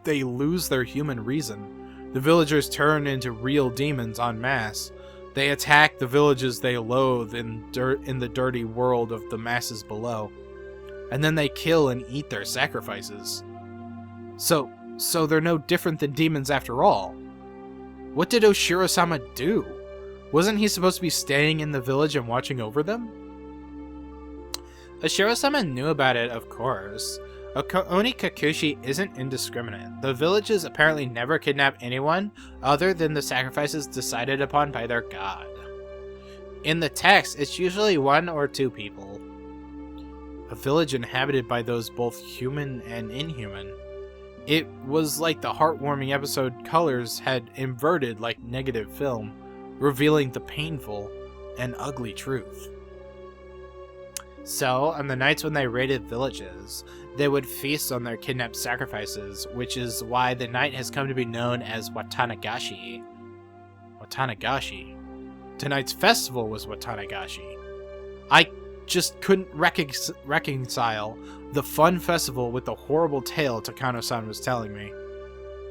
[SPEAKER 2] They lose their human reason. The villagers turn into real demons en masse. They attack the villages they loathe in the dirty world of the masses below. And then they kill and eat their sacrifices. So they're no different than demons after all. What did Oshiro-sama do? Wasn't he supposed to be staying in the village and watching over them? Oshiro-sama knew about it, of course. Onikakushi isn't indiscriminate. The villages apparently never kidnap anyone other than the sacrifices decided upon by their god. In the text, it's usually 1 or 2 people. A village inhabited by those both human and inhuman. It was like the heartwarming episode Colors had inverted like negative film, revealing the painful and ugly truth. So, on the nights when they raided villages, they would feast on their kidnapped sacrifices, which is why the night has come to be known as Watanagashi. Watanagashi? Tonight's festival was Watanagashi. I just couldn't reconcile the fun festival with the horrible tale Takano-san was telling me.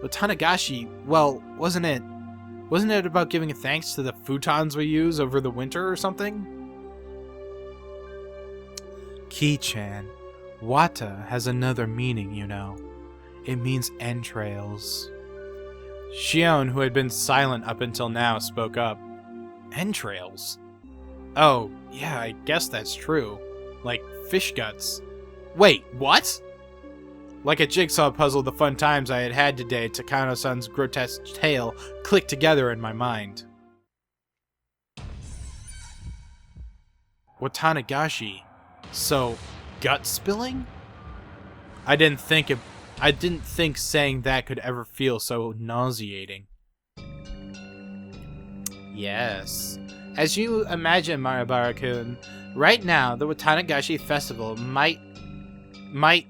[SPEAKER 2] Watanagashi, well, wasn't it about giving thanks to the futons we use over the winter or something? Ki-chan, Wata has another meaning, you know. It means entrails. Shion, who had been silent up until now, spoke up. Entrails? Oh, yeah, I guess that's true. Like fish guts. Wait, what? Like a jigsaw puzzle, the fun times I had had today, Takano-san's grotesque tale clicked together in my mind. Watanagashi. So, gut spilling? I didn't think saying that could ever feel so nauseating. Yes. As you imagine, Maribara-kun, right now the Watanagashi festival might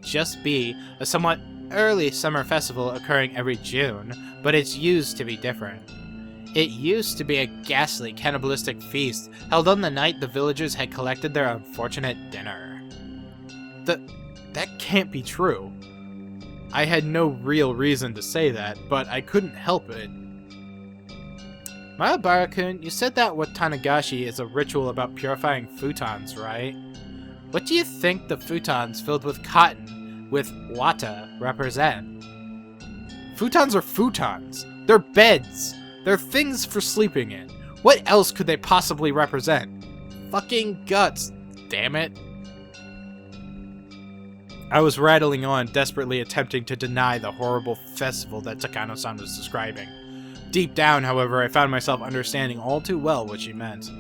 [SPEAKER 2] just be a somewhat early summer festival occurring every June, but it's used to be different. It used to be a ghastly cannibalistic feast held on the night the villagers had collected their unfortunate dinner. That can't be true. I had no real reason to say that, but I couldn't help it. Maribara-kun, you said that Watanagashi is a ritual about purifying futons, right? What do you think the futons filled with cotton with wata represent? Futons are futons. They're beds. They're things for sleeping in. What else could they possibly represent? Fucking guts, damn it. I was rattling on, desperately attempting to deny the horrible festival that Takano-san was describing. Deep down, however, I found myself understanding all too well what she meant.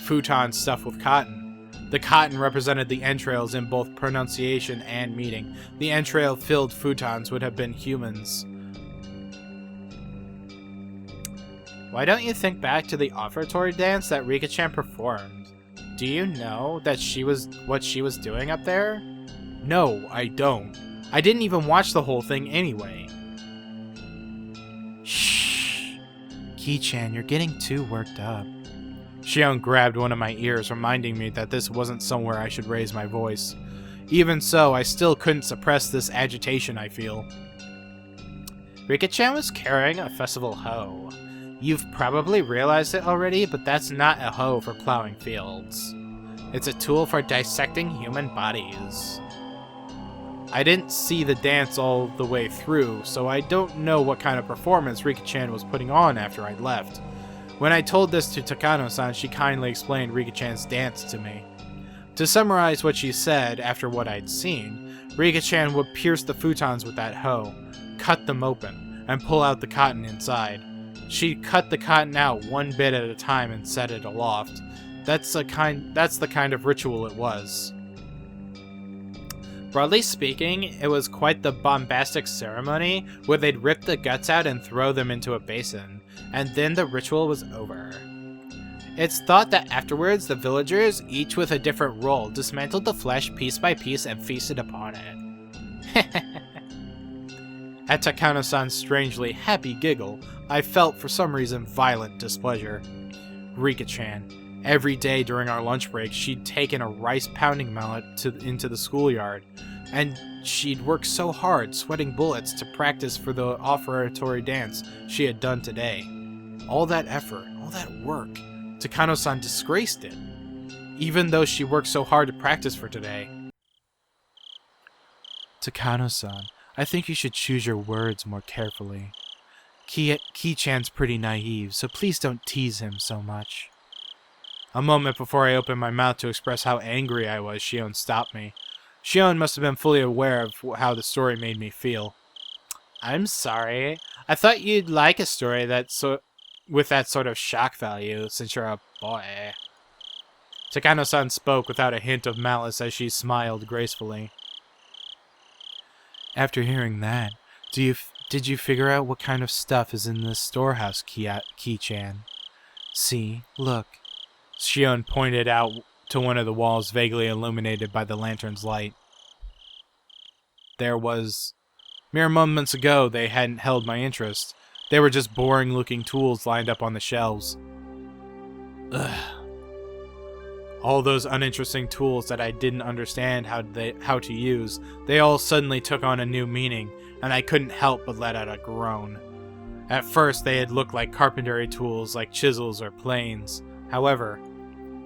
[SPEAKER 2] Futon stuffed with cotton. The cotton represented the entrails in both pronunciation and meaning. The entrail-filled futons would have been humans. Why don't you think back to the offertory dance that Rika-chan performed? Do you know that what she was doing up there? No, I don't. I didn't even watch the whole thing anyway. Shh. Ki-chan, you're getting too worked up. Shion grabbed one of my ears, reminding me that this wasn't somewhere I should raise my voice. Even so, I still couldn't suppress this agitation I feel. Rika-chan was carrying a festival hoe. You've probably realized it already, but that's not a hoe for plowing fields. It's a tool for dissecting human bodies. I didn't see the dance all the way through, so I don't know what kind of performance Rika-chan was putting on after I left. When I told this to Takano-san, she kindly explained Rika-chan's dance to me. To summarize what she said after what I'd seen, Rika-chan would pierce the futons with that hoe, cut them open, and pull out the cotton inside. She'd cut the cotton out one bit at a time and set it aloft. That's the kind of ritual it was. Broadly speaking, it was quite the bombastic ceremony where they'd rip the guts out and throw them into a basin, and then the ritual was over. It's thought that afterwards the villagers, each with a different role, dismantled the flesh piece by piece and feasted upon it. At Takano-san's strangely happy giggle, I felt for some reason violent displeasure. Rika-chan. Every day during our lunch break, she'd taken a rice pounding mallet into the schoolyard, and she'd worked so hard, sweating bullets, to practice for the offertory dance she had done today. All that effort, all that work, Takano-san disgraced it, even though she worked so hard to practice for today. Takano-san, I think you should choose your words more carefully. Ki-chan's pretty naive, so please don't tease him so much. A moment before I opened my mouth to express how angry I was, Shion stopped me. Shion must have been fully aware of how the story made me feel. I'm sorry. I thought you'd like a story with that sort of shock value, since you're a boy. Takano-san spoke without a hint of malice as she smiled gracefully. After hearing that, did you figure out what kind of stuff is in this storehouse, Ki-chan? See, look. Shion pointed out to one of the walls vaguely illuminated by the lantern's light. There was... Mere moments ago, they hadn't held my interest. They were just boring-looking tools lined up on the shelves. Ugh. All those uninteresting tools that I didn't understand how to use, they all suddenly took on a new meaning, and I couldn't help but let out a groan. At first, they had looked like carpentry tools like chisels or planes. However,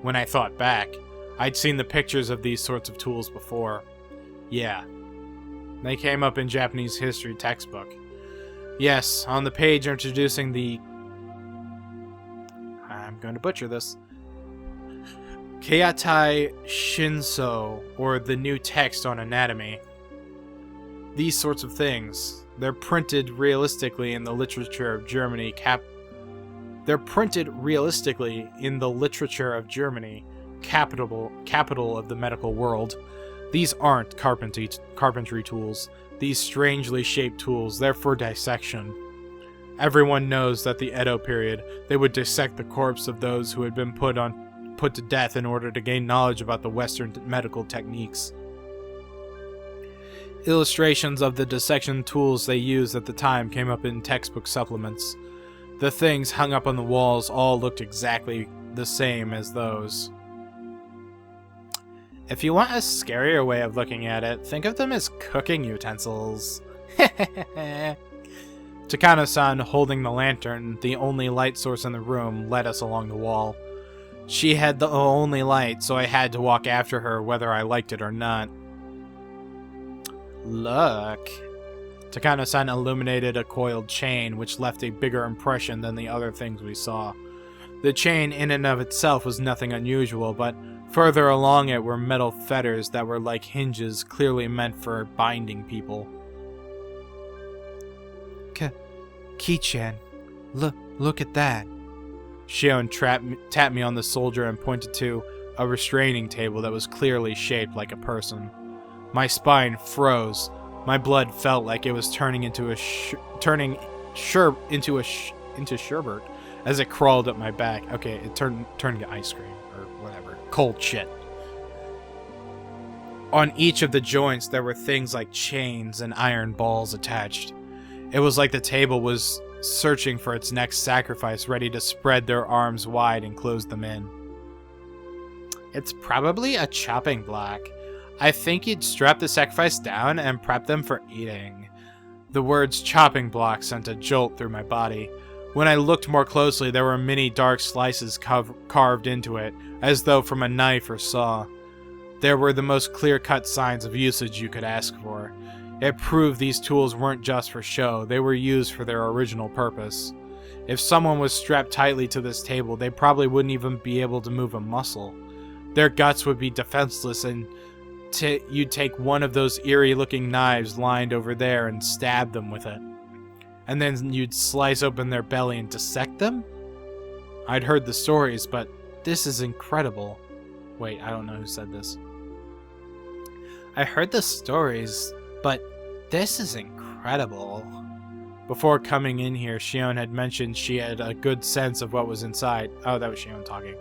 [SPEAKER 2] when I thought back, I'd seen the pictures of these sorts of tools before. Yeah, they came up in Japanese history textbook. Yes, on the page introducing the... I'm going to butcher this. Keitai Shinso, or the new text on anatomy. These sorts of things, they're printed realistically in the literature of Germany. They're printed realistically in the literature of Germany, capital of the medical world. These aren't carpentry tools. These strangely shaped tools, they're for dissection. Everyone knows that the Edo period, they would dissect the corpse of those who had been put to death in order to gain knowledge about the Western medical techniques. Illustrations of the dissection tools they used at the time came up in textbook supplements. The things hung up on the walls all looked exactly the same as those. If you want a scarier way of looking at it, think of them as cooking utensils. Takano-san, holding the lantern, the only light source in the room, led us along the wall. She had the only light, so I had to walk after her whether I liked it or not. Look. Takano-san illuminated a coiled chain, which left a bigger impression than the other things we saw. The chain in and of itself was nothing unusual, but further along it were metal fetters that were like hinges, clearly meant for binding people. Ki-chan, look at that. Shion tapped me on the shoulder and pointed to a restraining table that was clearly shaped like a person. My spine froze. My blood felt like it was turning into sherbet as it crawled up my back. Okay, it turned to ice cream or whatever, cold shit. On each of the joints, there were things like chains and iron balls attached. It was like the table was searching for its next sacrifice, ready to spread their arms wide and close them in. It's probably a chopping block. I think you'd strap the sacrifice down and prep them for eating. The words chopping block sent a jolt through my body. When I looked more closely, there were many dark slices carved into it, as though from a knife or saw. There were the most clear-cut signs of usage you could ask for. It proved these tools weren't just for show, they were used for their original purpose. If someone was strapped tightly to this table, they probably wouldn't even be able to move a muscle. Their guts would be defenseless, and you'd take one of those eerie-looking knives lined over there and stab them with it. And then you'd slice open their belly and dissect them? I'd heard the stories, but this is incredible. Wait, I don't know who said this. I heard the stories, but this is incredible. Before coming in here, Shion had mentioned she had a good sense of what was inside. Oh, that was Shion talking.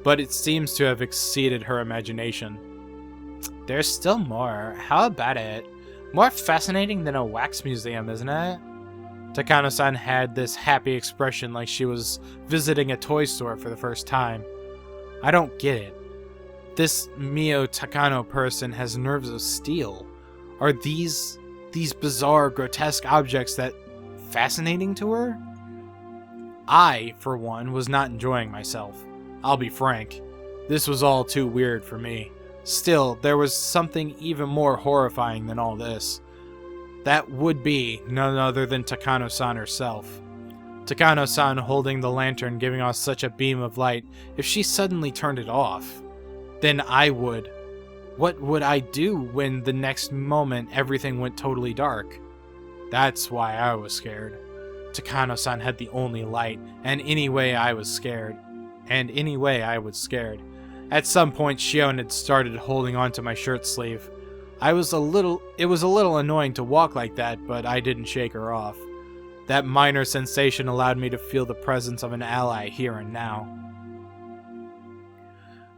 [SPEAKER 2] But it seems to have exceeded her imagination. There's still more. How about it? More fascinating than a wax museum, isn't it? Takano-san had this happy expression like she was visiting a toy store for the first time. I don't get it. This Mio Takano person has nerves of steel. Are these bizarre, grotesque objects that fascinating to her? I, for one, was not enjoying myself. I'll be frank. This was all too weird for me. Still, there was something even more horrifying than all this. That would be none other than Takano-san herself. Takano-san holding the lantern giving off such a beam of light, if she suddenly turned it off, then I would. What would I do when the next moment everything went totally dark? That's why I was scared. Takano-san had the only light, and anyway I was scared. At some point Shion had started holding onto my shirt sleeve. It was a little annoying to walk like that, but I didn't shake her off. That minor sensation allowed me to feel the presence of an ally here and now.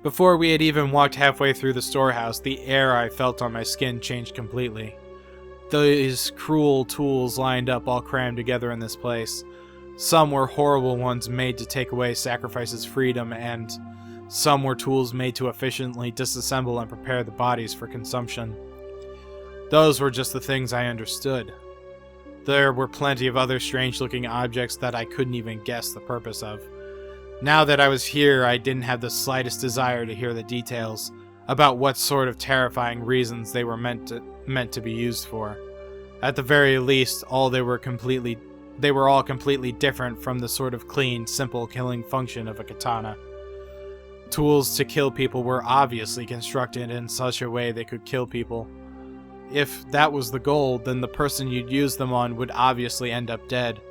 [SPEAKER 2] Before we had even walked halfway through the storehouse, the air I felt on my skin changed completely. These cruel tools lined up all crammed together in this place. Some were horrible ones made to take away sacrifices' freedom, and some were tools made to efficiently disassemble and prepare the bodies for consumption. Those were just the things I understood. There were plenty of other strange-looking objects that I couldn't even guess the purpose of. Now that I was here, I didn't have the slightest desire to hear the details about what sort of terrifying reasons they were meant to be used for. At the very least, they were all completely different from the sort of clean, simple killing function of a katana. Tools to kill people were obviously constructed in such a way they could kill people. If that was the goal, then the person you'd use them on would obviously end up dead.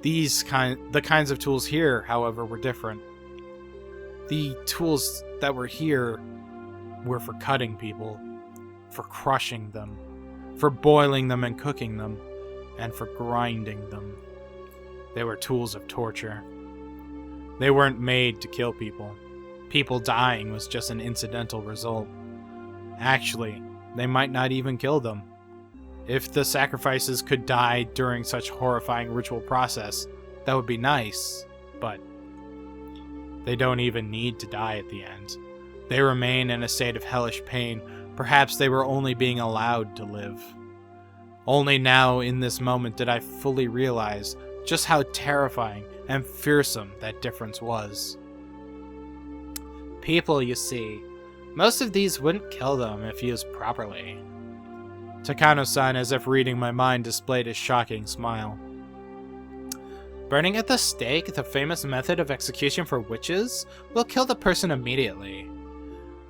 [SPEAKER 2] The kinds of tools here, however, were different. The tools that were here were for cutting people, for crushing them, for boiling them and cooking them, and for grinding them. They were tools of torture. They weren't made to kill people. People dying was just an incidental result. Actually, they might not even kill them. If the sacrifices could die during such horrifying ritual process, that would be nice, but they don't even need to die at the end. They remain in a state of hellish pain. Perhaps they were only being allowed to live. Only now, in this moment, did I fully realize just how terrifying and fearsome that difference was. People, you see, most of these wouldn't kill them if used properly. Takano-san, as if reading my mind, displayed a shocking smile. Burning at the stake, the famous method of execution for witches, will kill the person immediately.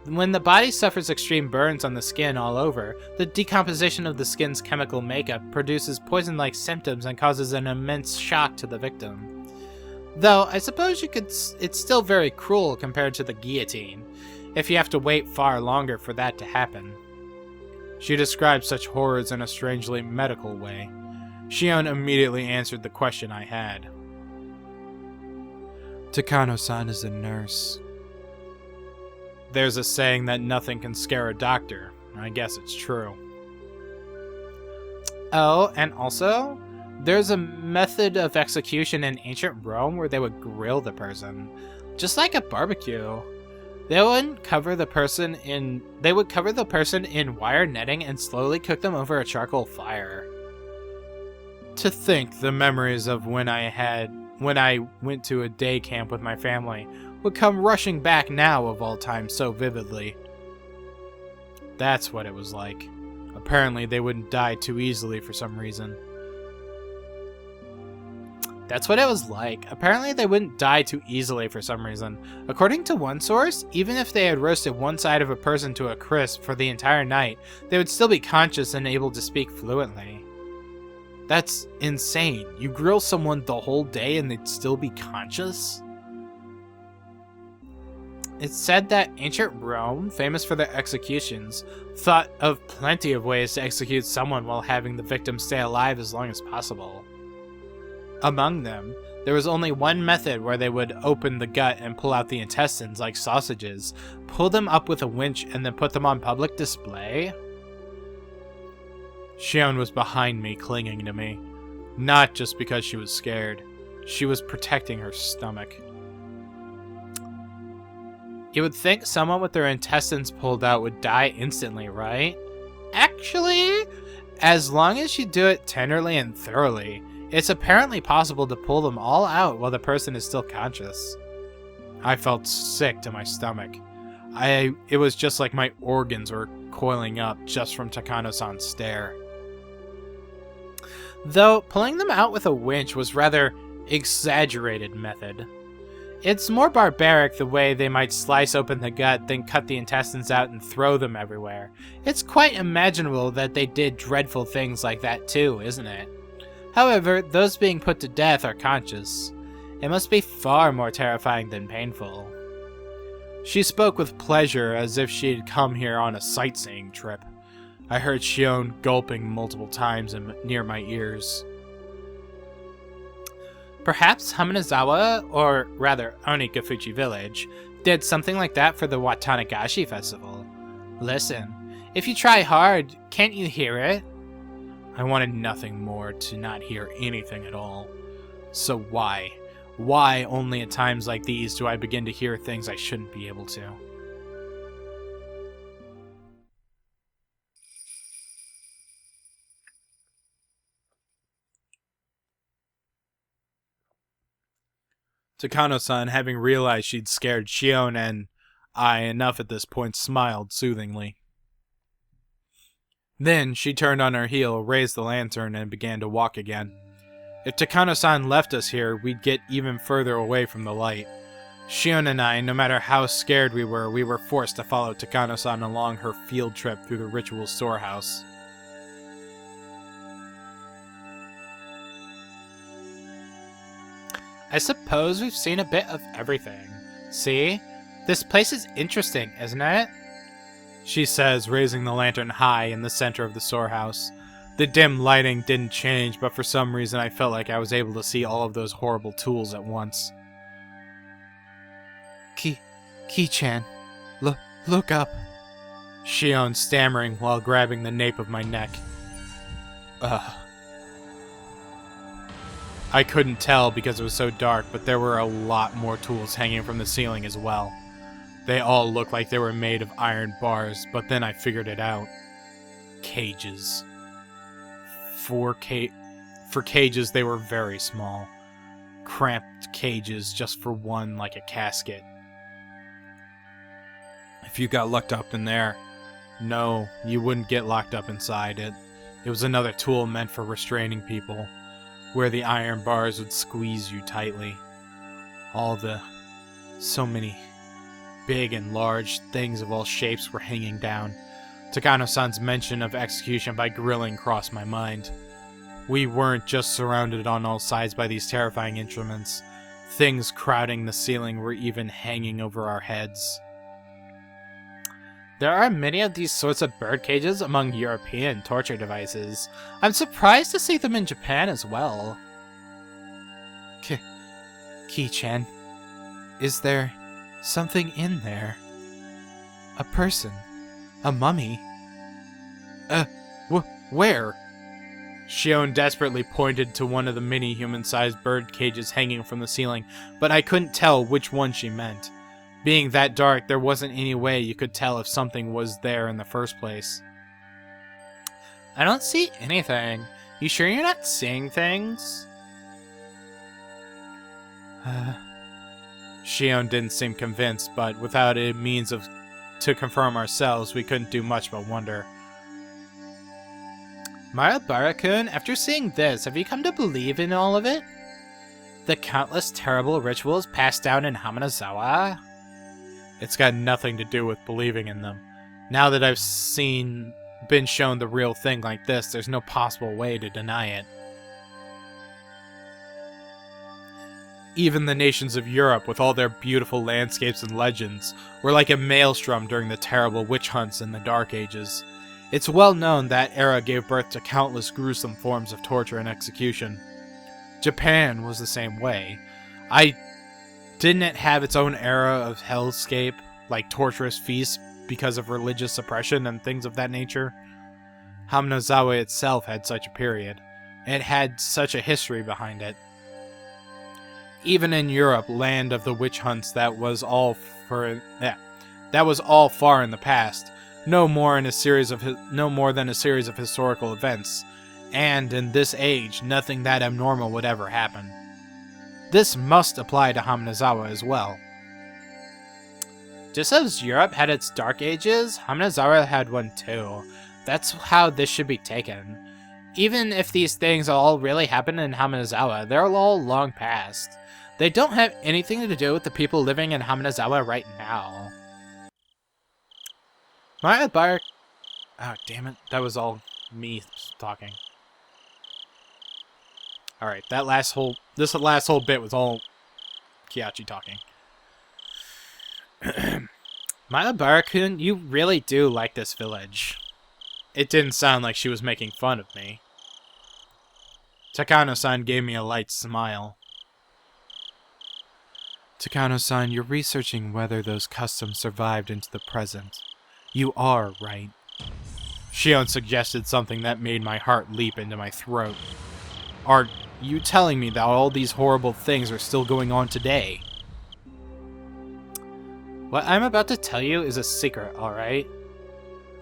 [SPEAKER 2] When the body suffers extreme burns on the skin all over, the decomposition of the skin's chemical makeup produces poison-like symptoms and causes an immense shock to the victim. Though, I suppose it's still very cruel compared to the guillotine, if you have to wait far longer for that to happen. She described such horrors in a strangely medical way. Shion immediately answered the question I had. Takano-san is a nurse. There's a saying that nothing can scare a doctor. I guess it's true. Oh, and also, there's a method of execution in ancient Rome where they would grill the person, just like a barbecue. They would cover the person in wire netting and slowly cook them over a charcoal fire. To think the memories of when I went to a day camp with my family would come rushing back now of all times so vividly. That's what it was like. Apparently they wouldn't die too easily for some reason. According to one source, even if they had roasted one side of a person to a crisp for the entire night, they would still be conscious and able to speak fluently. That's insane. You grill someone the whole day and they'd still be conscious? It's said that ancient Rome, famous for their executions, thought of plenty of ways to execute someone while having the victim stay alive as long as possible. Among them, there was only one method where they would open the gut and pull out the intestines like sausages, pull them up with a winch, and then put them on public display. Shion was behind me, clinging to me. Not just because she was scared. She was protecting her stomach. You would think someone with their intestines pulled out would die instantly, right? Actually, as long as you do it tenderly and thoroughly, it's apparently possible to pull them all out while the person is still conscious. I felt sick to my stomach. It was just like my organs were coiling up just from Takano-san's stare. Though pulling them out with a winch was rather exaggerated method. It's more barbaric the way they might slice open the gut, then cut the intestines out and throw them everywhere. It's quite imaginable that they did dreadful things like that too, isn't it? However, those being put to death are conscious. It must be far more terrifying than painful. She spoke with pleasure as if she had come here on a sightseeing trip. I heard Shion gulping multiple times near my ears. Perhaps Hamanazawa, or rather Onikafuchi Village, did something like that for the Watanagashi festival. Listen, if you try hard, can't you hear it? I wanted nothing more to not hear anything at all. So why? Why only at times like these do I begin to hear things I shouldn't be able to? Takano-san, having realized she'd scared Shion and I enough at this point, smiled soothingly. Then she turned on her heel, raised the lantern, and began to walk again. If Takano-san left us here, we'd get even further away from the light. Shion and I, no matter how scared we were forced to follow Takano-san along her field trip through the ritual storehouse. I suppose we've seen a bit of everything. See? This place is interesting, isn't it? She says, raising the lantern high in the center of the storehouse. The dim lighting didn't change, but for some reason I felt like I was able to see all of those horrible tools at once. Ki-chan, look up. Shion stammering while grabbing the nape of my neck. I couldn't tell because it was so dark, but there were a lot more tools hanging from the ceiling as well. They all looked like they were made of iron bars, but then I figured it out. Cages. For cages, they were very small. Cramped cages just for one, like a casket. If you got locked up in there, no, you wouldn't get locked up inside it. It was another tool meant for restraining people, where the iron bars would squeeze you tightly. So many big and large things of all shapes were hanging down. Takano-san's mention of execution by grilling crossed my mind. We weren't just surrounded on all sides by these terrifying instruments. Things crowding the ceiling were even hanging over our heads. There are many of these sorts of bird cages among European torture devices. I'm surprised to see them in Japan as well. Ki-chan, is there something in there? A person? A mummy? Where? Shion desperately pointed to one of the many human-sized bird cages hanging from the ceiling, but I couldn't tell which one she meant. Being that dark, there wasn't any way you could tell if something was there in the first place. I don't see anything. You sure you're not seeing things? Shion didn't seem convinced, but without a means to confirm ourselves, we couldn't do much but wonder. Marabara-kun, after seeing this, have you come to believe in all of it? The countless terrible rituals passed down in Hamanazawa? It's got nothing to do with believing in them. Now that I've been shown the real thing like this, there's no possible way to deny it. Even the nations of Europe, with all their beautiful landscapes and legends, were like a maelstrom during the terrible witch hunts in the Dark Ages. It's well known that era gave birth to countless gruesome forms of torture and execution. Japan was the same way. Didn't it have its own era of hellscape, like torturous feasts because of religious suppression and things of that nature? Hamanazawa itself had such a period. It had such a history behind it. Even in Europe, land of the witch hunts, that was all far in the past. No more than a series of historical events, and in this age, nothing that abnormal would ever happen. This must apply to Hamanazawa as well. Just as Europe had its Dark Ages, Hamanazawa had one too. That's how this should be taken. Even if these things all really happened in Hamanazawa, they're all long past. They don't have anything to do with the people living in Hamanazawa right now. Oh, damn it. That was all me talking. Alright, this last whole bit was all Kiachi talking. Mahabara-kun, you really do like this village. It didn't sound like she was making fun of me. Takano-san gave me a light smile. Takano-san, you're researching whether those customs survived into the present. You are, right? Shion suggested something that made my heart leap into my throat. Are you telling me that all these horrible things are still going on today? What I'm about to tell you is a secret, alright?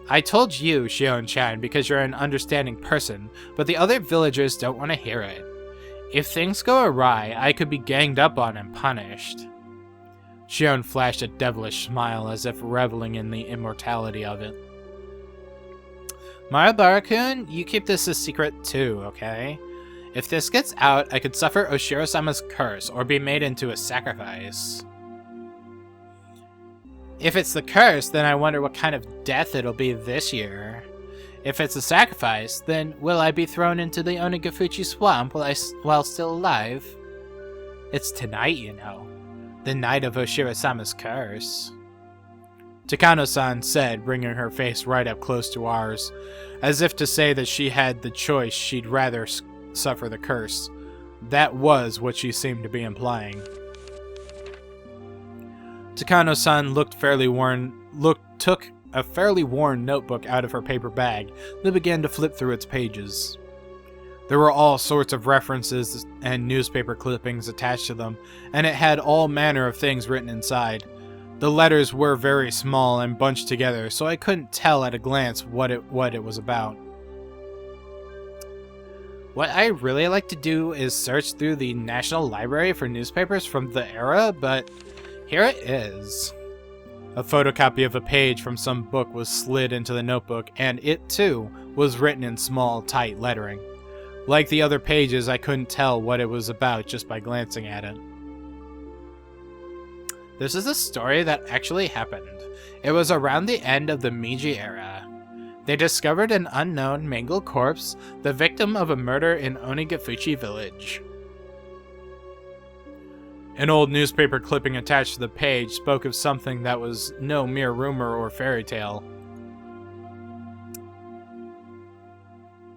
[SPEAKER 2] I told you, Shion-chan, because you're an understanding person, but the other villagers don't want to hear it. If things go awry, I could be ganged up on and punished. Shion flashed a devilish smile as if reveling in the immortality of it. Marabara-kun, you keep this a secret too, okay? If this gets out, I could suffer Oshiro-sama's curse or be made into a sacrifice. If it's the curse, then I wonder what kind of death it'll be this year. If it's a sacrifice, then will I be thrown into the Onigafuchi swamp while still alive? It's tonight, you know. The night of Oshiro-sama's curse. Takano-san said, bringing her face right up close to ours, as if to say that she had the choice she'd rather suffer the curse. That was what she seemed to be implying. Takano-san took a fairly worn notebook out of her paper bag, then began to flip through its pages. There were all sorts of references and newspaper clippings attached to them, and it had all manner of things written inside. The letters were very small and bunched together, so I couldn't tell at a glance what it was about. What I really like to do is search through the National Library for newspapers from the era, but here it is. A photocopy of a page from some book was slid into the notebook, and it, too, was written in small, tight lettering. Like the other pages, I couldn't tell what it was about just by glancing at it. This is a story that actually happened. It was around the end of the Meiji era. They discovered an unknown mangled corpse, the victim of a murder in Onigafuchi village. An old newspaper clipping attached to the page spoke of something that was no mere rumor or fairy tale.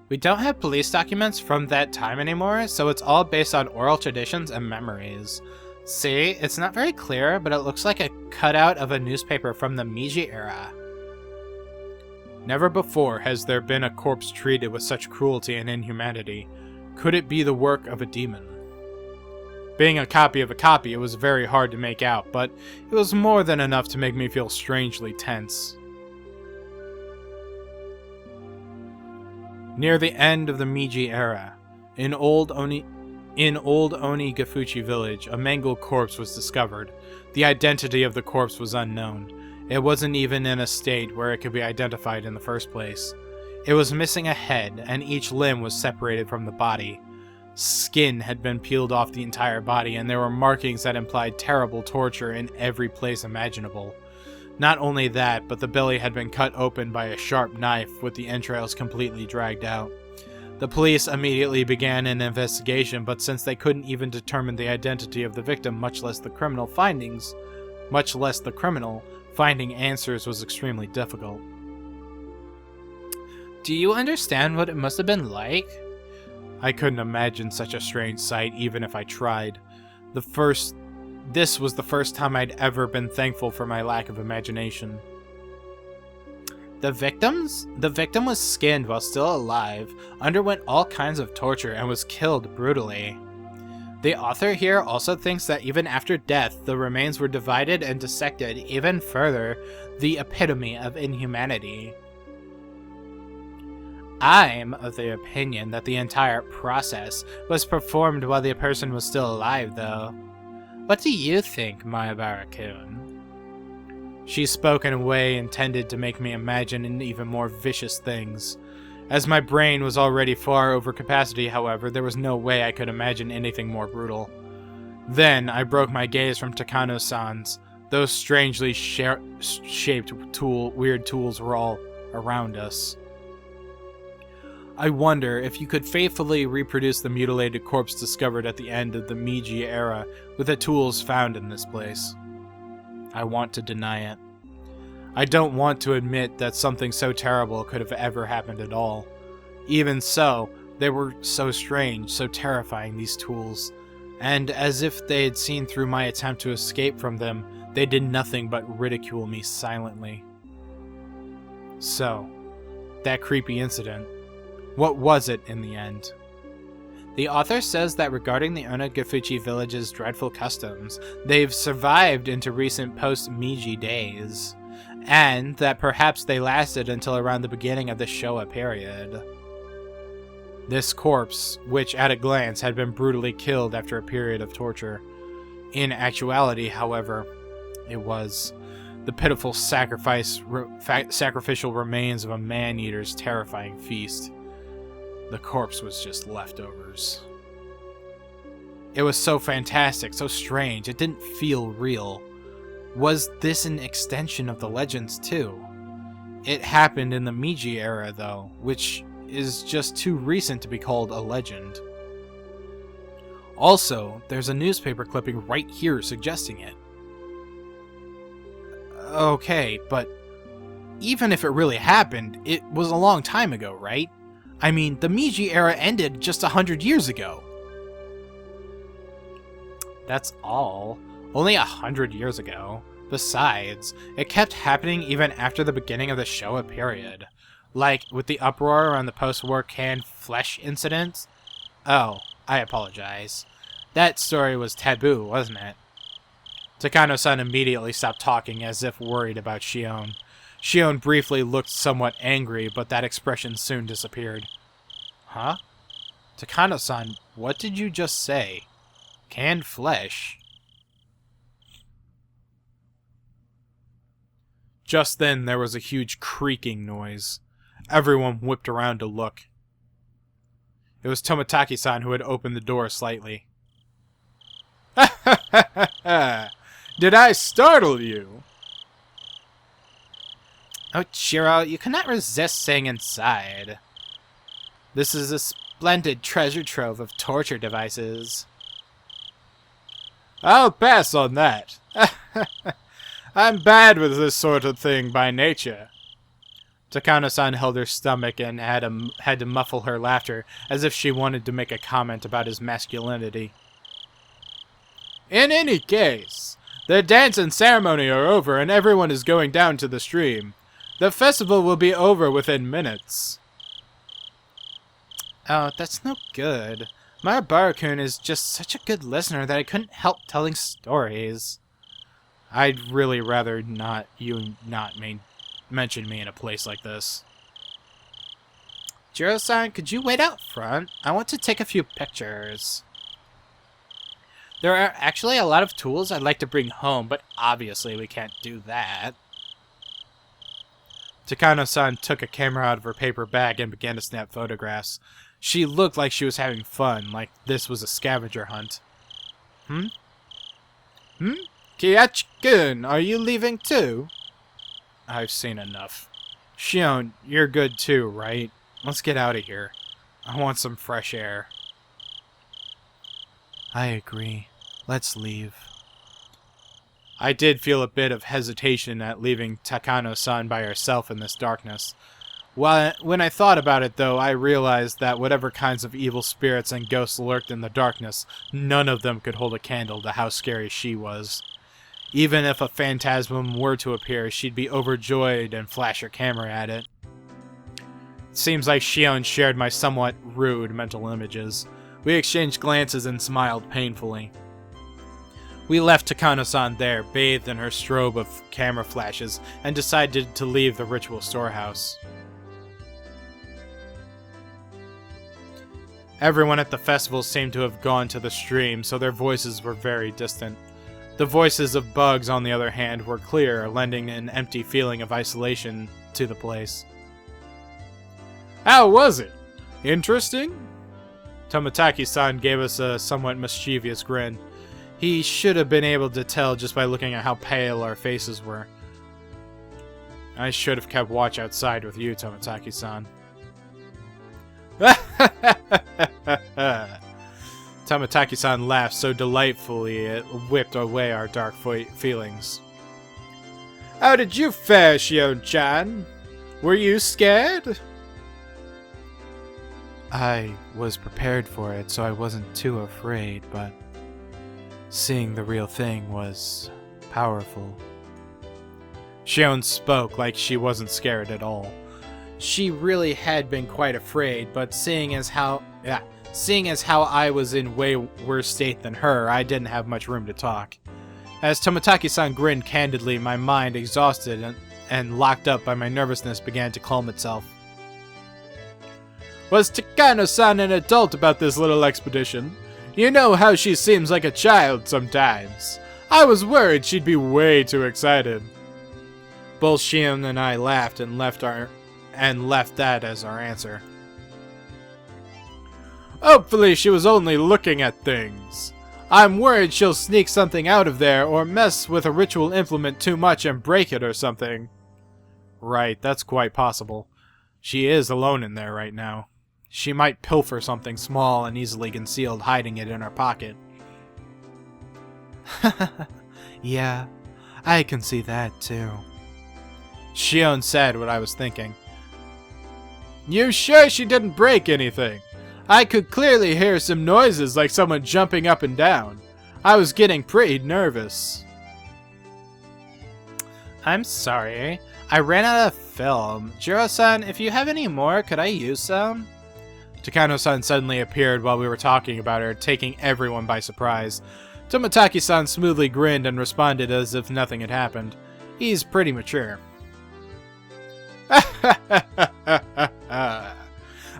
[SPEAKER 2] We don't have police documents from that time anymore, so it's all based on oral traditions and memories. See, it's not very clear, but it looks like a cutout of a newspaper from the Meiji era. Never before has there been a corpse treated with such cruelty and inhumanity. Could it be the work of a demon? Being a copy of a copy, it was very hard to make out, but it was more than enough to make me feel strangely tense. Near the end of the Meiji era, in old Onigafuchi village, a mangled corpse was discovered. The identity of the corpse was unknown. It wasn't even in a state where it could be identified in the first place. It was missing a head, and each limb was separated from the body. Skin had been peeled off the entire body, and there were markings that implied terrible torture in every place imaginable. Not only that, but the belly had been cut open by a sharp knife with the entrails completely dragged out. The police immediately began an investigation, but since they couldn't even determine the identity of the victim, much less the criminal, finding answers was extremely difficult. Do you understand what it must have been like? I couldn't imagine such a strange sight, even if I tried. This was the first time I'd ever been thankful for my lack of imagination. The victim was skinned while still alive, underwent all kinds of torture, and was killed brutally. The author here also thinks that even after death, the remains were divided and dissected even further, the epitome of inhumanity. I'm of the opinion that the entire process was performed while the person was still alive, though. What do you think, Mayabara-kun? She spoke in a way intended to make me imagine even more vicious things. As my brain was already far over capacity, however, there was no way I could imagine anything more brutal. Then I broke my gaze from Takano-san's. Those strangely shaped weird tools were all around us. I wonder if you could faithfully reproduce the mutilated corpse discovered at the end of the Meiji era with the tools found in this place. I want to deny it. I don't want to admit that something so terrible could have ever happened at all. Even so, they were so strange, so terrifying, these tools. And as if they had seen through my attempt to escape from them, they did nothing but ridicule me silently. So, that creepy incident, what was it in the end? The author says that regarding the Onagafuchi village's dreadful customs, they've survived into recent post-Meiji days, and that perhaps they lasted until around the beginning of the Showa period. This corpse, which at a glance had been brutally killed after a period of torture. In actuality, however, it was the pitiful sacrificial remains of a man-eater's terrifying feast. The corpse was just leftovers. It was so fantastic, so strange, it didn't feel real. Was this an extension of the legends too? It happened in the Meiji era though, which is just too recent to be called a legend. Also, there's a newspaper clipping right here suggesting it. Okay, but even if it really happened, it was a long time ago, right? I mean, the Meiji era ended just 100 years ago. That's all. Only 100 years ago. Besides, it kept happening even after the beginning of the Showa period. Like, with the uproar around the post-war canned flesh incident? Oh, I apologize. That story was taboo, wasn't it? Takano-san immediately stopped talking as if worried about Shion. Shion briefly looked somewhat angry, but that expression soon disappeared. Huh? Takano-san, what did you just say? Canned flesh? Just then, there was a huge creaking noise. Everyone whipped around to look. It was Tomitaki-san who had opened the door slightly. Ha ha ha ha ha! Did I startle you? Oh, Chiro, you cannot resist staying inside. This is a splendid treasure trove of torture devices. I'll pass on that. I'm bad with this sort of thing by nature. Takano-san held her stomach and had to muffle her laughter, as if she wanted to make a comment about his masculinity. In any case, the dance and ceremony are over and everyone is going down to the stream. The festival will be over within minutes. Oh, that's no good. Marabaru-kun is just such a good listener that I couldn't help telling stories. I'd really rather not mention me in a place like this. Jiro-san, could you wait out front? I want to take a few pictures. There are actually a lot of tools I'd like to bring home, but obviously we can't do that. Takano-san took a camera out of her paper bag and began to snap photographs. She looked like she was having fun, like this was a scavenger hunt. Kiyachi-kun, are you leaving too? I've seen enough. Shion, you're good too, right? Let's get out of here. I want some fresh air. I agree. Let's leave. I did feel a bit of hesitation at leaving Takano-san by herself in this darkness. When I thought about it, though, I realized that whatever kinds of evil spirits and ghosts lurked in the darkness, none of them could hold a candle to how scary she was. Even if a phantasm were to appear, she'd be overjoyed and flash her camera at it. It seems like Shion shared my somewhat rude mental images. We exchanged glances and smiled painfully. We left Takano-san there, bathed in her strobe of camera flashes, and decided to leave the ritual storehouse. Everyone at the festival seemed to have gone to the stream, so their voices were very distant. The voices of bugs, on the other hand, were clear, lending an empty feeling of isolation to the place. How was it? Interesting? Tomitaki-san gave us a somewhat mischievous grin. He should have been able to tell just by looking at how pale our faces were. I should have kept watch outside with you, Tomitaki-san. Tomitaki-san laughed so delightfully it whipped away our dark feelings. How did you fare, Shion-chan? Were you scared? I was prepared for it, so I wasn't too afraid, but Seeing the real thing was powerful. Shion spoke like she wasn't scared at all. She really had been quite afraid, but seeing as how I was in way worse state than her, I didn't have much room to talk. As Tomotaki-san grinned candidly, my mind, exhausted and locked up by my nervousness, began to calm itself. Was Takano-san an adult about this little expedition? You know how she seems like a child sometimes. I was worried she'd be way too excited. Both Shion and I laughed and left that as our answer. Hopefully she was only looking at things. I'm worried she'll sneak something out of there or mess with a ritual implement too much and break it or something. Right, that's quite possible. She is alone in there right now. She might pilfer something small and easily concealed, hiding it in her pocket. Yeah, I can see that too. Shion said what I was thinking. You sure she didn't break anything? I could clearly hear some noises like someone jumping up and down. I was getting pretty nervous. I'm sorry. I ran out of film. Jiro-san, if you have any more, could I use some? Takano-san suddenly appeared while we were talking about her, taking everyone by surprise. Tomotaki-san smoothly grinned and responded as if nothing had happened. He's pretty mature.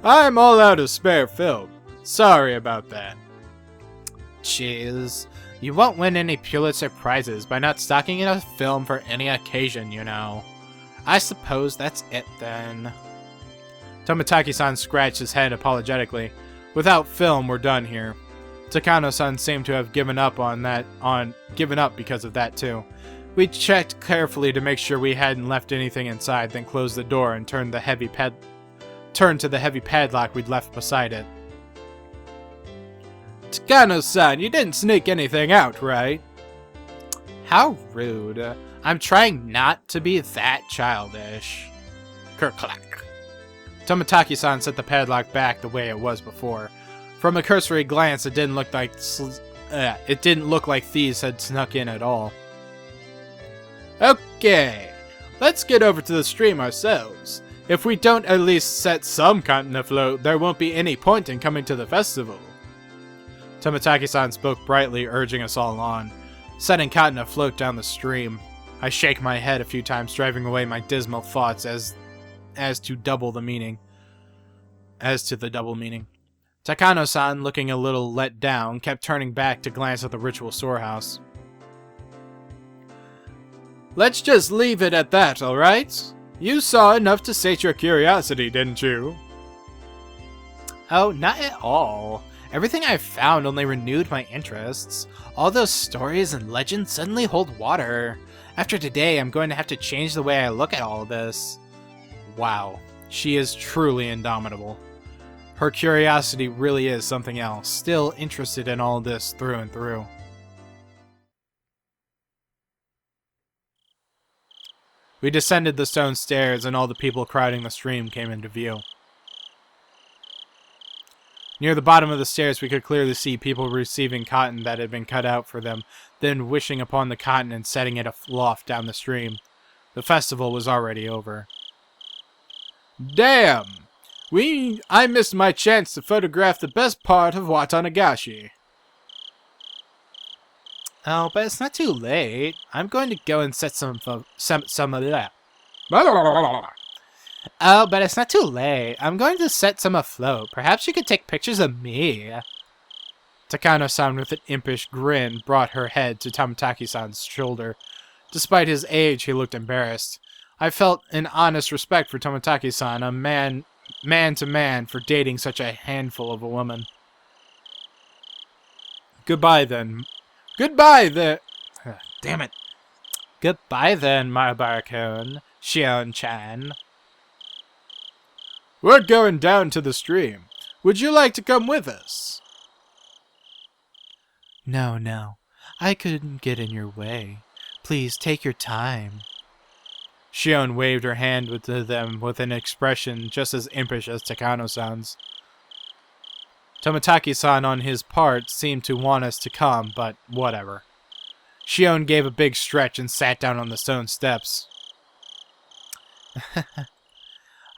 [SPEAKER 2] I'm all out of spare film. Sorry about that. Jeez, you won't win any Pulitzer Prizes by not stocking enough film for any occasion, you know. I suppose that's it then. Tomotaki-san scratched his head apologetically. Without film, we're done here. Takano-san seemed to have given up because of that too. We checked carefully to make sure we hadn't left anything inside, then closed the door and turned to the heavy padlock we'd left beside it. Takano-san, you didn't sneak anything out, right? How rude. I'm trying not to be that childish. Kerclack. Tomotaki-san set the padlock back the way it was before. From a cursory glance, it didn't look like thieves had snuck in at all. Okay, let's get over to the stream ourselves. If we don't at least set some content afloat, there won't be any point in coming to the festival. Tomotaki-san spoke brightly, urging us all on, setting cotton afloat down the stream. I shake my head a few times, driving away my dismal thoughts as to the double meaning. Takano-san, looking a little let down, kept turning back to glance at the ritual storehouse. Let's just leave it at that, alright? You saw enough to sate your curiosity, didn't you? Oh, not at all. Everything I found only renewed my interests. All those stories and legends suddenly hold water. After today, I'm going to have to change the way I look at all this. Wow, she is truly indomitable. Her curiosity really is something else, still interested in all this through and through. We descended the stone stairs and all the people crowding the stream came into view. Near the bottom of the stairs we could clearly see people receiving cotton that had been cut out for them, then wishing upon the cotton and setting it aloft down the stream. The festival was already over. Damn! I missed my chance to photograph the best part of Watanagashi. Oh, but it's not too late. I'm going to go and set some of that. Oh, but it's not too late. I'm going to set some afloat. Perhaps you could take pictures of me. Takano-san, with an impish grin, brought her head to Tomotaki-san's shoulder. Despite his age, he looked embarrassed. I felt an honest respect for Tomotaki-san, a man to man, for dating such a handful of a woman. Goodbye then. Damn it. Goodbye then, Marabara-kun, Shion-chan. We're going down to the stream. Would you like to come with us? No. I couldn't get in your way. Please take your time. Shion waved her hand to them with an expression just as impish as Takano-san's. Tomitaki-san on his part seemed to want us to come, but whatever. Shion gave a big stretch and sat down on the stone steps.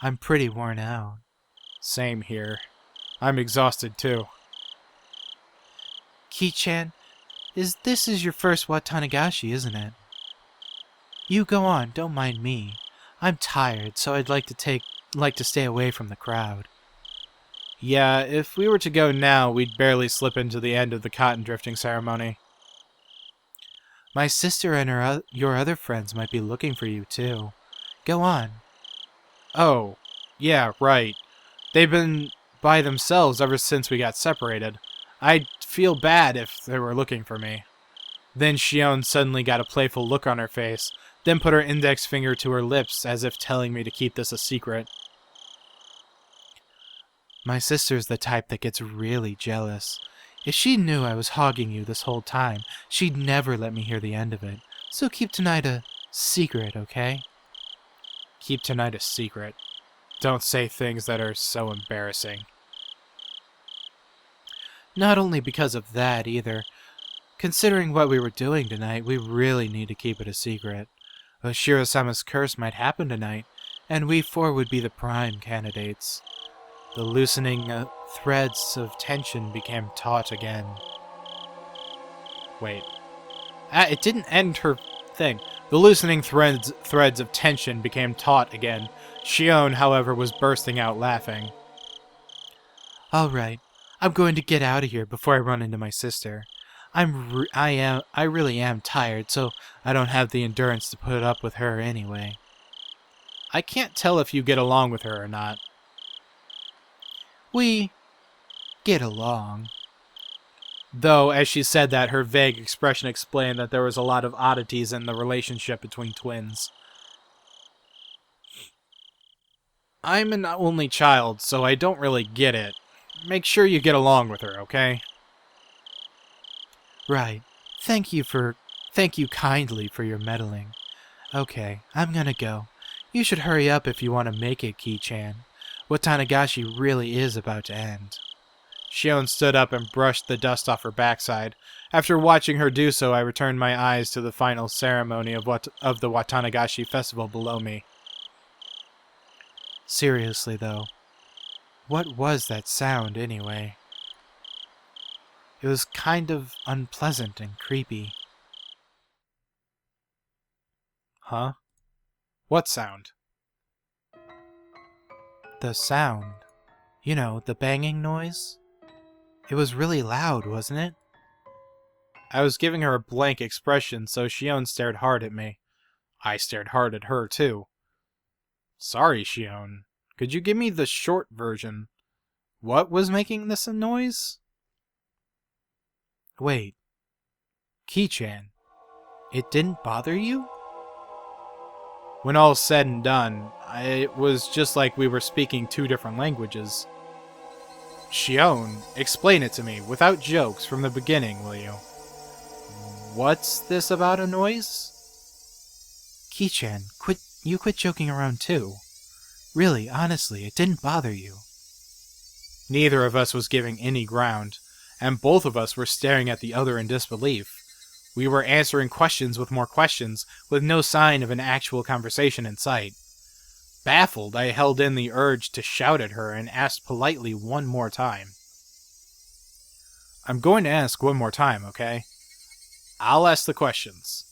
[SPEAKER 2] I'm pretty worn out. Same here. I'm exhausted too. Ki-chan, this is your first Watanagashi, isn't it? You go on, don't mind me. I'm tired, so I'd like to stay away from the crowd. Yeah, if we were to go now, we'd barely slip into the end of the cotton drifting ceremony. My sister and your other friends might be looking for you, too. Go on. Oh, yeah, right. They've been by themselves ever since we got separated. I'd feel bad if they were looking for me. Then Shion suddenly got a playful look on her face, then put her index finger to her lips as if telling me to keep this a secret. My sister's the type that gets really jealous. If she knew I was hogging you this whole time, she'd never let me hear the end of it. So keep tonight a secret, okay? Keep tonight a secret. Don't say things that are so embarrassing. Not only because of that, either. Considering what we were doing tonight, we really need to keep it a secret. Oshiro-sama's curse might happen tonight, and we four would be the prime candidates. The loosening threads of tension became taut again. Wait. It didn't end her thing. The loosening threads of tension became taut again. Shion, however, was bursting out laughing. Alright, I'm going to get out of here before I run into my sister. I really am tired, so I don't have the endurance to put up with her anyway. I can't tell if you get along with her or not. We get along. Though, as she said that, her vague expression explained that there was a lot of oddities in the relationship between twins. I'm an only child, so I don't really get it. Make sure you get along with her, okay? Right. Thank you kindly for your meddling. Okay, I'm gonna go. You should hurry up if you want to make it, Ki-chan. Watanagashi really is about to end. Shion stood up and brushed the dust off her backside. After watching her do so, I returned my eyes to the final ceremony of the Watanagashi festival below me. Seriously, though, what was that sound, anyway? It was kind of unpleasant and creepy. Huh? What sound? The sound. You know, the banging noise. It was really loud, wasn't it? I was giving her a blank expression, so Shion stared hard at me. I stared hard at her, too. Sorry, Shion. Could you give me the short version? What was making this a noise? Wait. Ki-chan, it didn't bother you? When all's said and done, it was just like we were speaking two different languages. Shion, explain it to me, without jokes, from the beginning, will you? What's this about a noise? Ki-chan, quit joking around too. Really, honestly, it didn't bother you. Neither of us was giving any ground, and both of us were staring at the other in disbelief. We were answering questions with more questions, with no sign of an actual conversation in sight. Baffled, I held in the urge to shout at her and asked politely one more time. I'm going to ask one more time, okay? I'll ask the questions.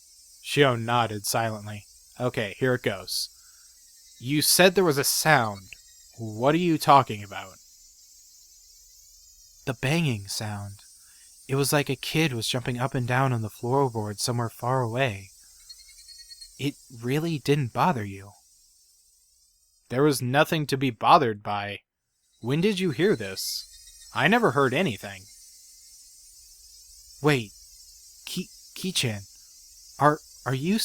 [SPEAKER 2] Shion nodded silently. Okay, here it goes. You said there was a sound. What are you talking about? The banging sound. It was like a kid was jumping up and down on the floorboard somewhere far away. It really didn't bother you. There was nothing to be bothered by. When did you hear this? I never heard anything. Wait, Ki-chan, are you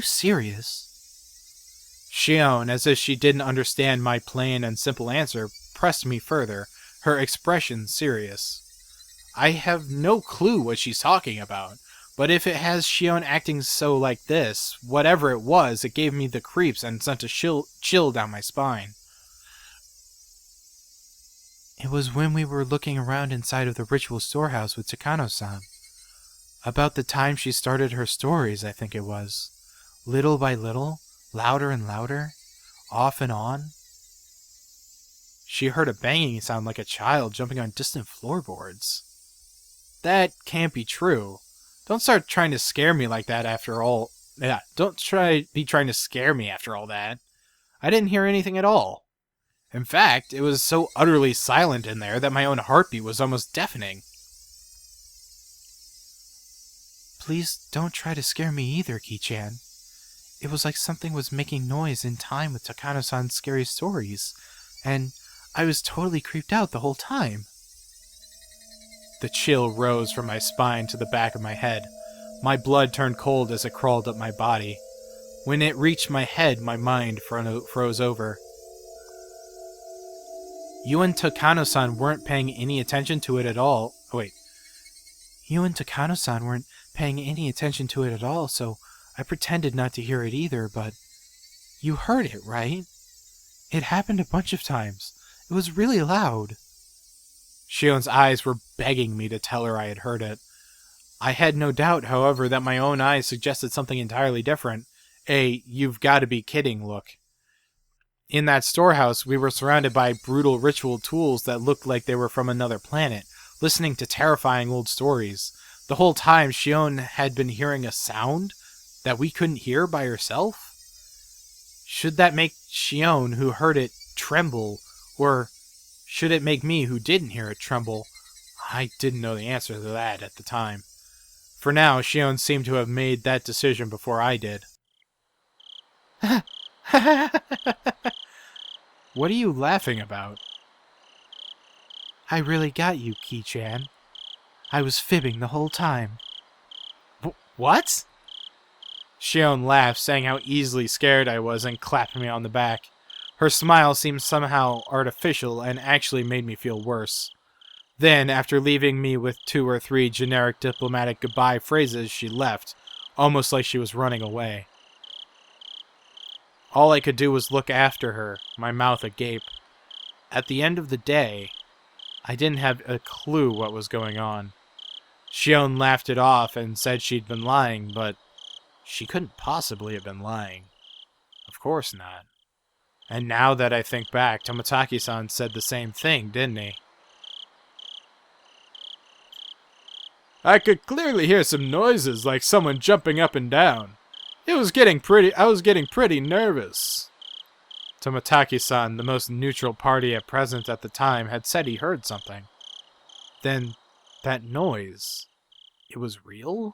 [SPEAKER 2] serious? Shion, as if she didn't understand my plain and simple answer, pressed me further, her expression serious. I have no clue what she's talking about, but if it has Shion acting so like this, whatever it was, it gave me the creeps and sent a chill down my spine. It was when we were looking around inside of the ritual storehouse with Takano-san. About the time she started her stories, I think it was. Little by little, louder and louder, off and on. She heard a banging sound like a child jumping on distant floorboards. That can't be true. Don't start trying to scare me like that after all. Yeah, don't be trying to scare me after all that. I didn't hear anything at all. In fact, it was so utterly silent in there that my own heartbeat was almost deafening. Please don't try to scare me either, Ki-chan. It was like something was making noise in time with Takano-san's scary stories, and I was totally creeped out the whole time. The chill rose from my spine to the back of my head. My blood turned cold as it crawled up my body. When it reached my head, my mind froze over. You and Takano-san weren't paying any attention to it at all. Oh, wait. You and Takano-san weren't paying any attention to it at all, so I pretended not to hear it either, but you heard it, right? It happened a bunch of times. It was really loud. Shion's eyes were begging me to tell her I had heard it. I had no doubt, however, that my own eyes suggested something entirely different. A "you've got to be kidding" look. In that storehouse, we were surrounded by brutal ritual tools that looked like they were from another planet, listening to terrifying old stories. The whole time, Shion had been hearing a sound that we couldn't hear by herself? Should that make Shion, who heard it, tremble? Or should it make me, who didn't hear it, tremble? I didn't know the answer to that at the time. For now, Shion seemed to have made that decision before I did. What are you laughing about? I really got you, Ki-chan. I was fibbing the whole time. What? Shion laughed, saying how easily scared I was, and clapped me on the back. Her smile seemed somehow artificial and actually made me feel worse. Then, after leaving me with 2 or 3 generic diplomatic goodbye phrases, she left, almost like she was running away. All I could do was look after her, my mouth agape. At the end of the day, I didn't have a clue what was going on. Shion laughed it off and said she'd been lying, but she couldn't possibly have been lying. Of course not. And now that I think back, Tomotaki-san said the same thing, didn't he? I could clearly hear some noises like someone jumping up and down. I was getting pretty nervous. Tomotaki-san, the most neutral party at present at the time, had said he heard something. Then, that noise, it was real?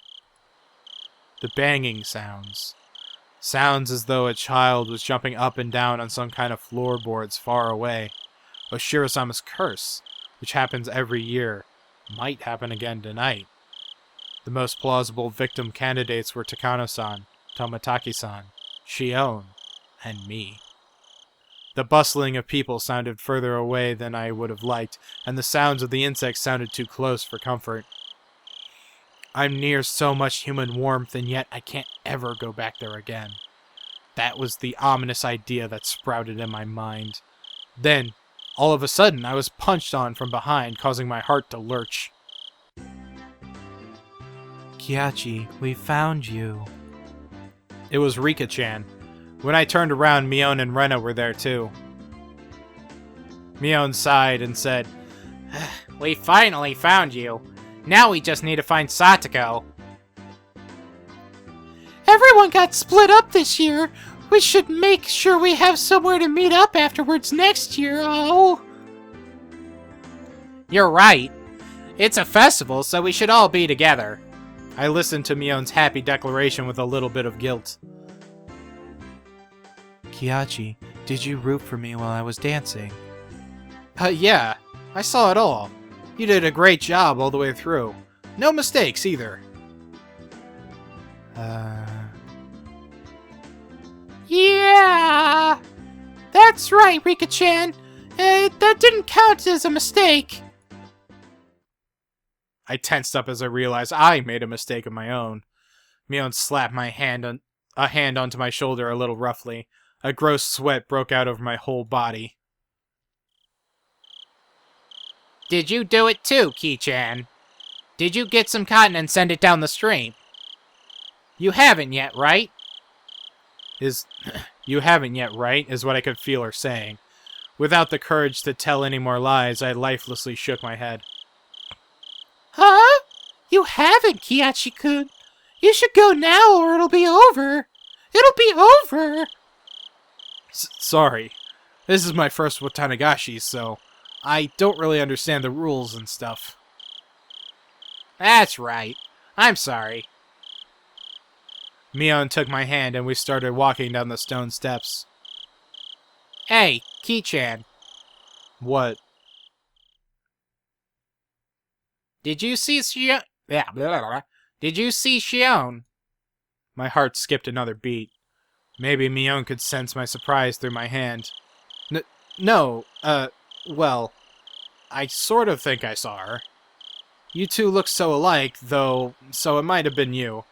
[SPEAKER 2] The banging sounds. Sounds as though a child was jumping up and down on some kind of floorboards far away. Oshiro-sama's curse, which happens every year, might happen again tonight. The most plausible victim candidates were Takano-san, Tomotaki-san, Shion, and me. The bustling of people sounded further away than I would have liked, and the sounds of the insects sounded too close for comfort. I'm near so much human warmth, and yet I can't ever go back there again. That was the ominous idea that sprouted in my mind. Then, all of a sudden, I was punched on from behind, causing my heart to lurch. Kiachi, we found you. It was Rika-chan. When I turned around, Mion and Rena were there too. Mion sighed and said,
[SPEAKER 3] We finally found you. Now we just need to find Satoko. Everyone got split up this year. We should make sure we have somewhere to meet up afterwards next year, oh. You're right. It's a festival, so we should all be together.
[SPEAKER 2] I listened to Mion's happy declaration with a little bit of guilt. Kiachi, did you root for me while I was dancing? Yeah. I saw it all. You did a great job all the way through. No mistakes, either.
[SPEAKER 3] Yeah! That's right, Rika-chan. That didn't count as a mistake.
[SPEAKER 2] I tensed up as I realized I made a mistake of my own. Mion slapped a hand onto my shoulder a little roughly. A gross sweat broke out over my whole body.
[SPEAKER 3] Did you do it too, Ki-chan? Did you get some cotton and send it down the stream? You haven't yet, right?
[SPEAKER 2] You haven't yet, right? Is what I could feel her saying. Without the courage to tell any more lies, I lifelessly shook my head.
[SPEAKER 3] Huh? You haven't, Kiachi-kun. You should go now or it'll be over. It'll be over.
[SPEAKER 2] Sorry. This is my first Watanagashi, so I don't really understand the rules and stuff.
[SPEAKER 3] That's right. I'm sorry.
[SPEAKER 2] Mion took my hand and we started walking down the stone steps.
[SPEAKER 3] Hey, Ki-chan.
[SPEAKER 2] What?
[SPEAKER 3] Did you see Shion? Yeah, blah, blah, blah. Did you see Shion?
[SPEAKER 2] My heart skipped another beat. Maybe Mion could sense my surprise through my hand. No, well, I sort of think I saw her. You two look so alike, though, so it might have been you.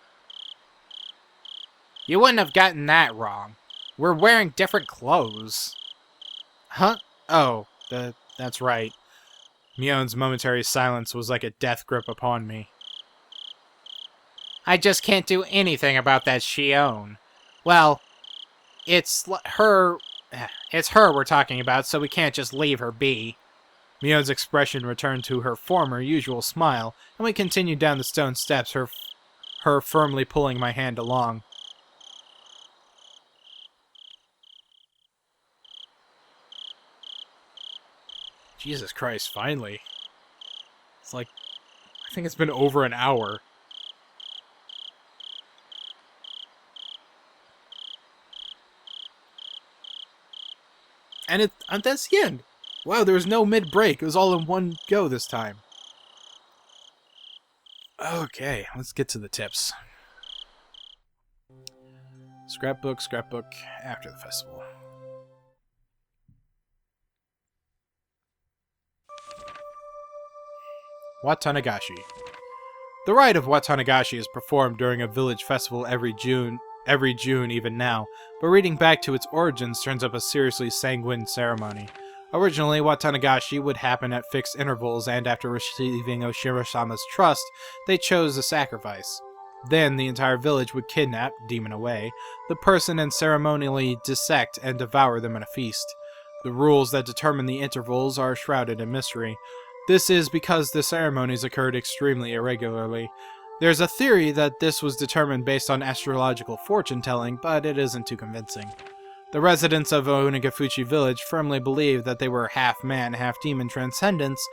[SPEAKER 3] You wouldn't have gotten that wrong. We're wearing different clothes.
[SPEAKER 2] Huh? Oh, that's right. Mion's momentary silence was like a death grip upon me.
[SPEAKER 3] I just can't do anything about that Shion. Well, it's her we're talking about, so we can't just leave her be.
[SPEAKER 2] Mion's expression returned to her former usual smile, and we continued down the stone steps, her firmly pulling my hand along. Jesus Christ, finally. It's like, I think it's been over an hour. And that's the end. Wow, there was no mid-break. It was all in one go this time. Okay, let's get to the tips. Scrapbook, after the festival. Watanagashi. The rite of Watanagashi is performed during a village festival every June even now, but reading back to its origins turns up a seriously sanguine ceremony. Originally, Watanagashi would happen at fixed intervals, and after receiving Oshiro-sama's trust, they chose a sacrifice. Then, the entire village would kidnap, demon away, the person and ceremonially dissect and devour them in a feast. The rules that determine the intervals are shrouded in mystery. This is because the ceremonies occurred extremely irregularly. There's a theory that this was determined based on astrological fortune-telling, but it isn't too convincing. The residents of Onagafuchi village firmly believed that they were half-man, half-demon transcendents,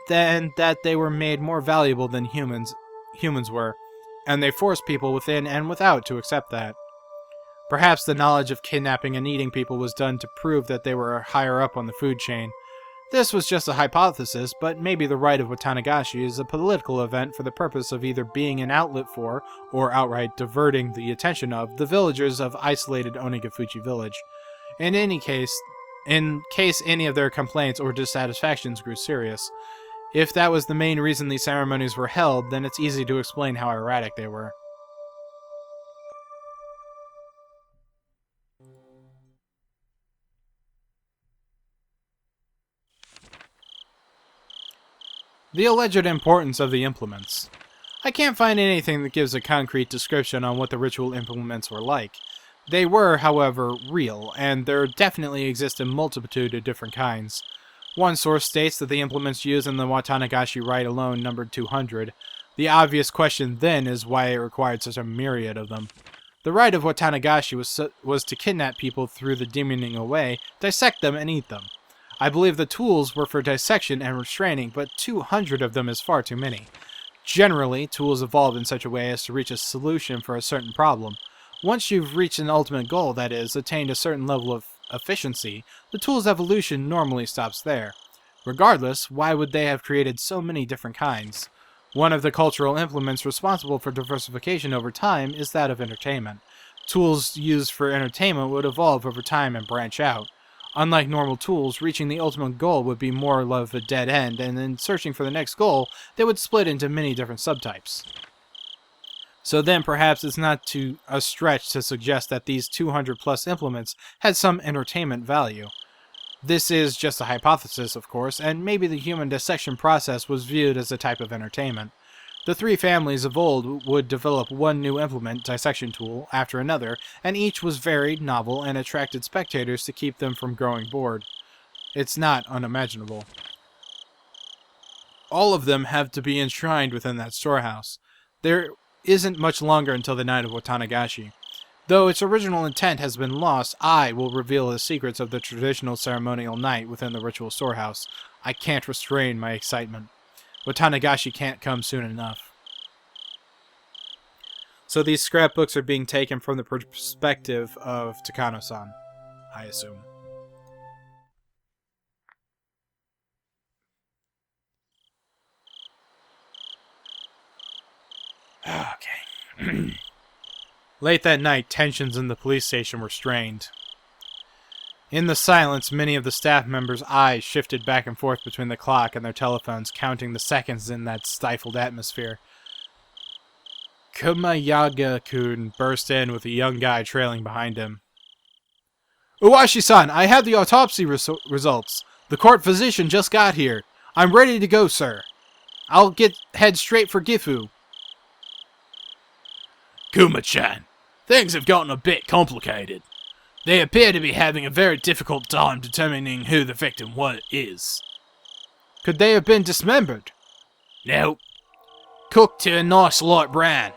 [SPEAKER 2] and that they were made more valuable than humans were, and they forced people within and without to accept that. Perhaps the knowledge of kidnapping and eating people was done to prove that they were higher up on the food chain. This was just a hypothesis, but maybe the rite of Watanagashi is a political event for the purpose of either being an outlet for, or outright diverting the attention of, the villagers of isolated Onagafuchi village. In case any of their complaints or dissatisfactions grew serious. If that was the main reason these ceremonies were held, then it's easy to explain how erratic they were. The alleged importance of the implements. I can't find anything that gives a concrete description on what the ritual implements were like. They were, however, real, and there definitely exist a multitude of different kinds. One source states that the implements used in the Watanagashi rite alone numbered 200. The obvious question then is why it required such a myriad of them. The rite of Watanagashi was to kidnap people through the demoning away, dissect them, and eat them. I believe the tools were for dissection and restraining, but 200 of them is far too many. Generally, tools evolve in such a way as to reach a solution for a certain problem. Once you've reached an ultimate goal, that is, attained a certain level of efficiency, the tool's evolution normally stops there. Regardless, why would they have created so many different kinds? One of the cultural implements responsible for diversification over time is that of entertainment. Tools used for entertainment would evolve over time and branch out. Unlike normal tools, reaching the ultimate goal would be more of a dead end, and in searching for the next goal, they would split into many different subtypes. So then perhaps it's not too a stretch to suggest that these 200 plus implements had some entertainment value. This is just a hypothesis, of course, and maybe the human dissection process was viewed as a type of entertainment. The three families of old would develop one new implement dissection tool after another, and each was varied, novel, and attracted spectators to keep them from growing bored. It's not unimaginable. All of them have to be enshrined within that storehouse. There isn't much longer until the night of Watanagashi. Though its original intent has been lost, I will reveal the secrets of the traditional ceremonial night within the ritual storehouse. I can't restrain my excitement. Watanagashi can't come soon enough. So these scrapbooks are being taken from the perspective of Takano-san, I assume.
[SPEAKER 3] Okay.
[SPEAKER 2] Late that night, tensions in the police station were strained. In the silence, many of the staff members' eyes shifted back and forth between the clock and their telephones, counting the seconds in that stifled atmosphere. Kumayaga-kun burst in with a young guy trailing behind him. Uwashi-san, I have the autopsy results. The court physician just got here. I'm ready to go, sir. I'll head straight for Gifu.
[SPEAKER 4] Kuma-chan, things have gotten a bit complicated. They appear to be having a very difficult time determining who the victim is.
[SPEAKER 2] Could they have been dismembered?
[SPEAKER 4] Nope. Cooked to a nice light brown.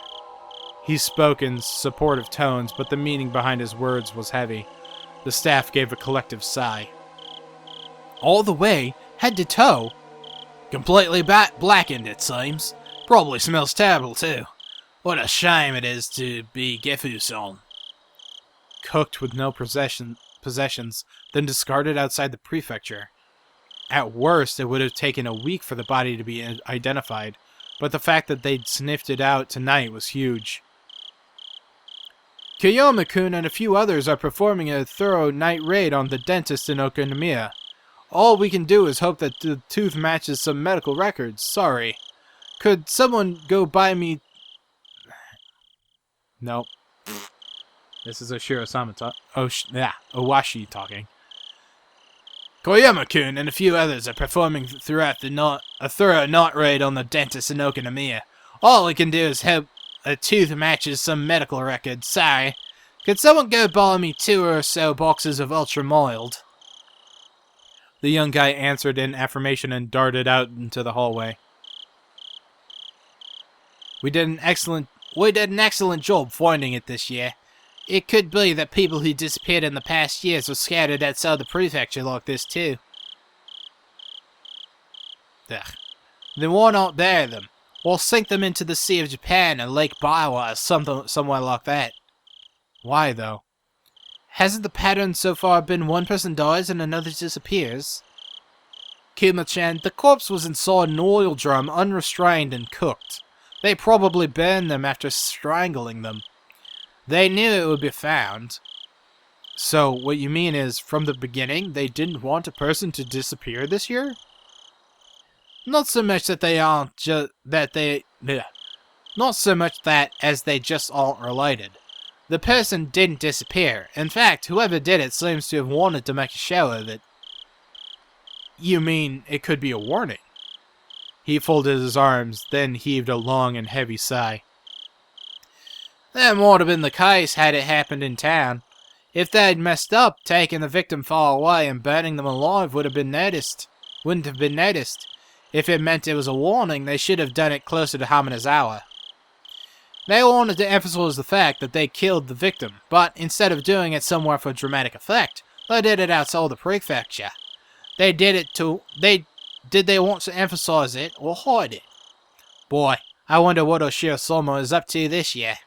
[SPEAKER 2] He spoke in supportive tones, but the meaning behind his words was heavy. The staff gave a collective sigh. All the way, head to toe?
[SPEAKER 4] Completely blackened, it seems. Probably smells terrible, too. What a shame it is to be Gifu-san.
[SPEAKER 2] Cooked with no possessions, then discarded outside the prefecture. At worst, it would have taken a week for the body to be identified, but the fact that they'd sniffed it out tonight was huge. Kiyomi-kun and a few others are performing a thorough night raid on the dentist in Okonomiya. All we can do is hope that the tooth matches some medical records. Sorry. Could someone go buy me... Nope. This is Oshiro-sama Owashi talking.
[SPEAKER 4] Koyama-kun and a few others are performing throughout the night a thorough night raid on the dentist in Okonomiya. All we can do is hope a tooth matches some medical records. Sorry. Could someone go buy me 2 or so boxes of ultra mild?
[SPEAKER 2] The young guy answered in affirmation and darted out into the hallway.
[SPEAKER 3] We did an excellent job finding it this year. It could be that people who disappeared in the past years were scattered outside the prefecture like this too. Ugh. Then why not bury them? Or sink them into the Sea of Japan and Lake Biwa or somewhere like that?
[SPEAKER 2] Why, though?
[SPEAKER 3] Hasn't the pattern so far been one person dies and another disappears? Kuma-chan, the corpse was inside an oil drum, unrestrained and cooked. They probably burned them after strangling them. They knew it would be found.
[SPEAKER 2] So, what you mean is, from the beginning, they didn't want a person to disappear this year?
[SPEAKER 3] Not so much that they aren't Not so much that as they just aren't related. The person didn't disappear. In fact, whoever did it seems to have wanted to make a show of it.
[SPEAKER 2] You mean it could be a warning? He folded his arms, then heaved a long and heavy sigh.
[SPEAKER 3] That might have been the case had it happened in town. If they'd messed up, taking the victim far away and burning them alive wouldn't have been noticed. If it meant it was a warning, they should have done it closer to Hamanazawa. They wanted to emphasize the fact that they killed the victim, but instead of doing it somewhere for dramatic effect, they did it outside the prefecture. Did they want to emphasize it or hide it? Boy, I wonder what Oshiro-sama is up to this year.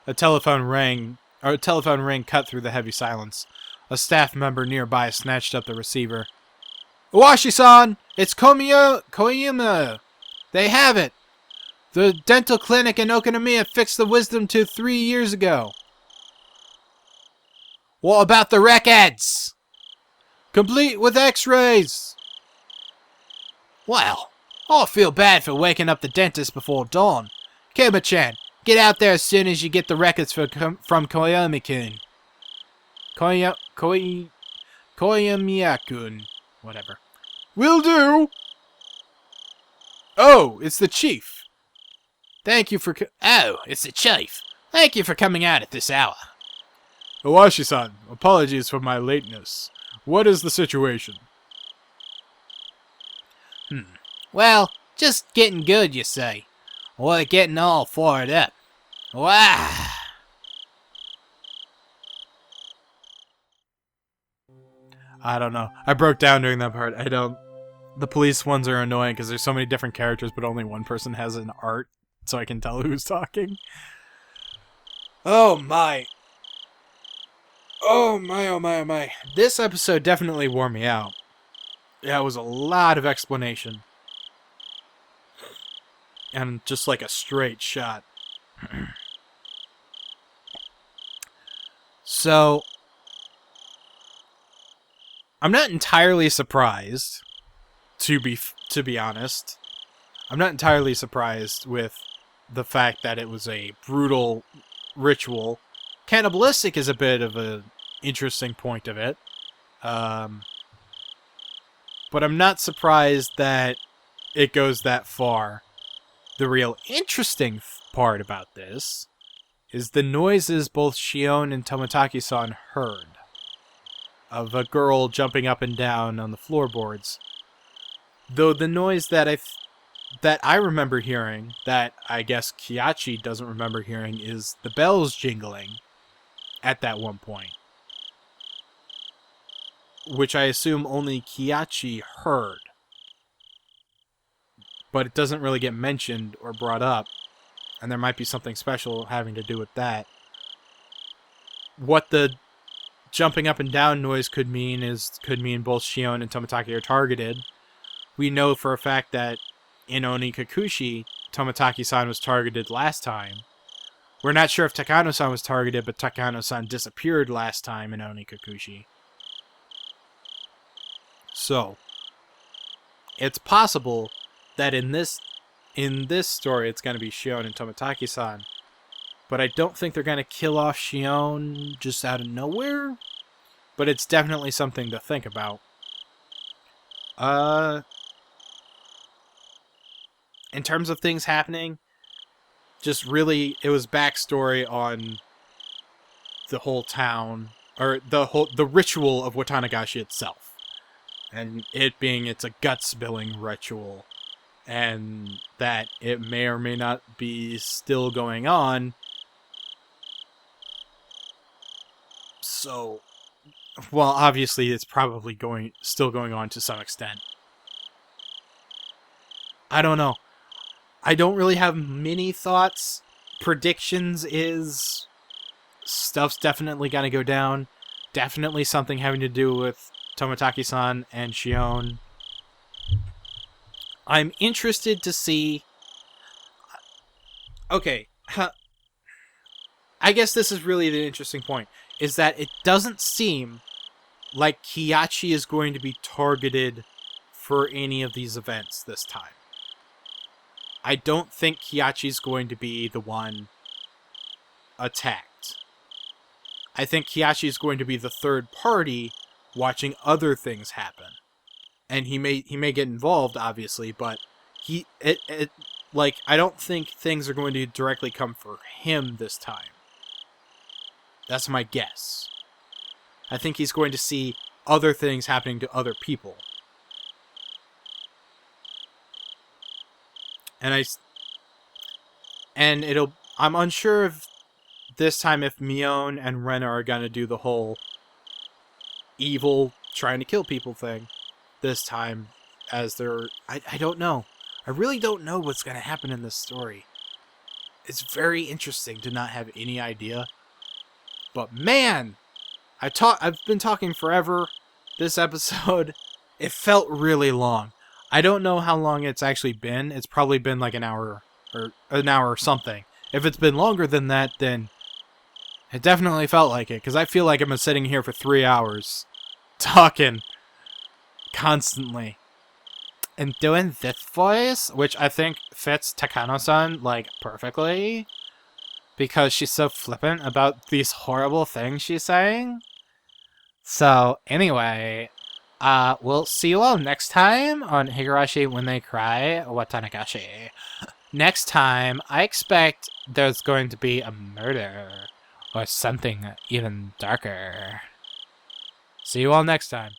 [SPEAKER 2] A telephone ring cut through the heavy silence. A staff member nearby snatched up the receiver. Uwashi-san! It's Koyama! They have it! The dental clinic in Okonomiya fixed the wisdom tooth 3 years ago.
[SPEAKER 3] What about the records?
[SPEAKER 2] Complete with x-rays!
[SPEAKER 3] Well, I feel bad for waking up the dentist before dawn. Kuma-chan, get out there as soon as you get the records from Koyomi-kun.
[SPEAKER 2] Koyamiya-kun. Whatever. Will do! Oh, it's the chief. Thank you for
[SPEAKER 3] Oh, it's the chief. Thank you for coming out at this hour.
[SPEAKER 2] Iwashi-san, apologies for my lateness. What is the situation?
[SPEAKER 3] Well, just getting good, you say. Or getting all fired up. Wow.
[SPEAKER 2] I don't know. I broke down during that part. The police ones are annoying because there's so many different characters, but only one person has an art, so I can tell who's talking. Oh my. Oh my, oh my, oh my. This episode definitely wore me out. Yeah, it was a lot of explanation. And just like a straight shot. So, I'm not entirely surprised, to be honest. I'm not entirely surprised with the fact that it was a brutal ritual. Cannibalistic is a bit of an interesting point of it. But I'm not surprised that it goes that far. The real interesting part about this is the noises both Shion and Toмотaki-san heard of a girl jumping up and down on the floorboards. Though the noise that I remember hearing, that I guess Kiachi doesn't remember hearing, is the bells jingling at that one point. Which I assume only Kiachi heard. But it doesn't really get mentioned or brought up, and there might be something special having to do with that. What the jumping up and down noise could mean both Shion and Toмотaki are targeted. We know for a fact that in Onikakushi, Toмотaki-san was targeted last time. We're not sure if Takano-san was targeted, but Takano-san disappeared last time in Onikakushi. So, it's possible that in this story it's going to be Shion and Toмотaki-san, but I don't think they're going to kill off Shion just out of nowhere, but it's definitely something to think about. In terms of things happening, just really, it was backstory on the whole town, or the ritual of Watanagashi itself, and it's a gut-spilling ritual, and that it may or may not be still going on. So, well, obviously it's probably still going on to some extent. I don't know. I don't really have many thoughts. Predictions is stuff's definitely gonna go down. Definitely something having to do with Toмотaki-san and Shion. I'm interested to see... Okay, I guess this is really the interesting point, is that it doesn't seem like Kiachi is going to be targeted for any of these events this time. I don't think Kiachi's going to be the one attacked. I think Kiachi is going to be the third party watching other things happen. And he may get involved, obviously, but I don't think things are going to directly come for him this time. That's my guess. I think he's going to see other things happening to other people. I'm unsure if this time if Mion and Ren are gonna do the whole evil trying to kill people thing this time, as I don't know. I really don't know what's gonna happen in this story. It's very interesting to not have any idea. But man, I've been talking forever. This episode, it felt really long. I don't know how long it's actually been. It's probably been like an hour or something. If it's been longer than that, then it definitely felt like it, because I feel like I've been sitting here for 3 hours talking constantly and doing this voice, which I think fits Takano-san like perfectly, because she's so flippant about these horrible things she's saying. So, anyway, we'll see you all next time on Higurashi When They Cry, Watanagashi. Next time, I expect there's going to be a murder or something even darker. See you all next time.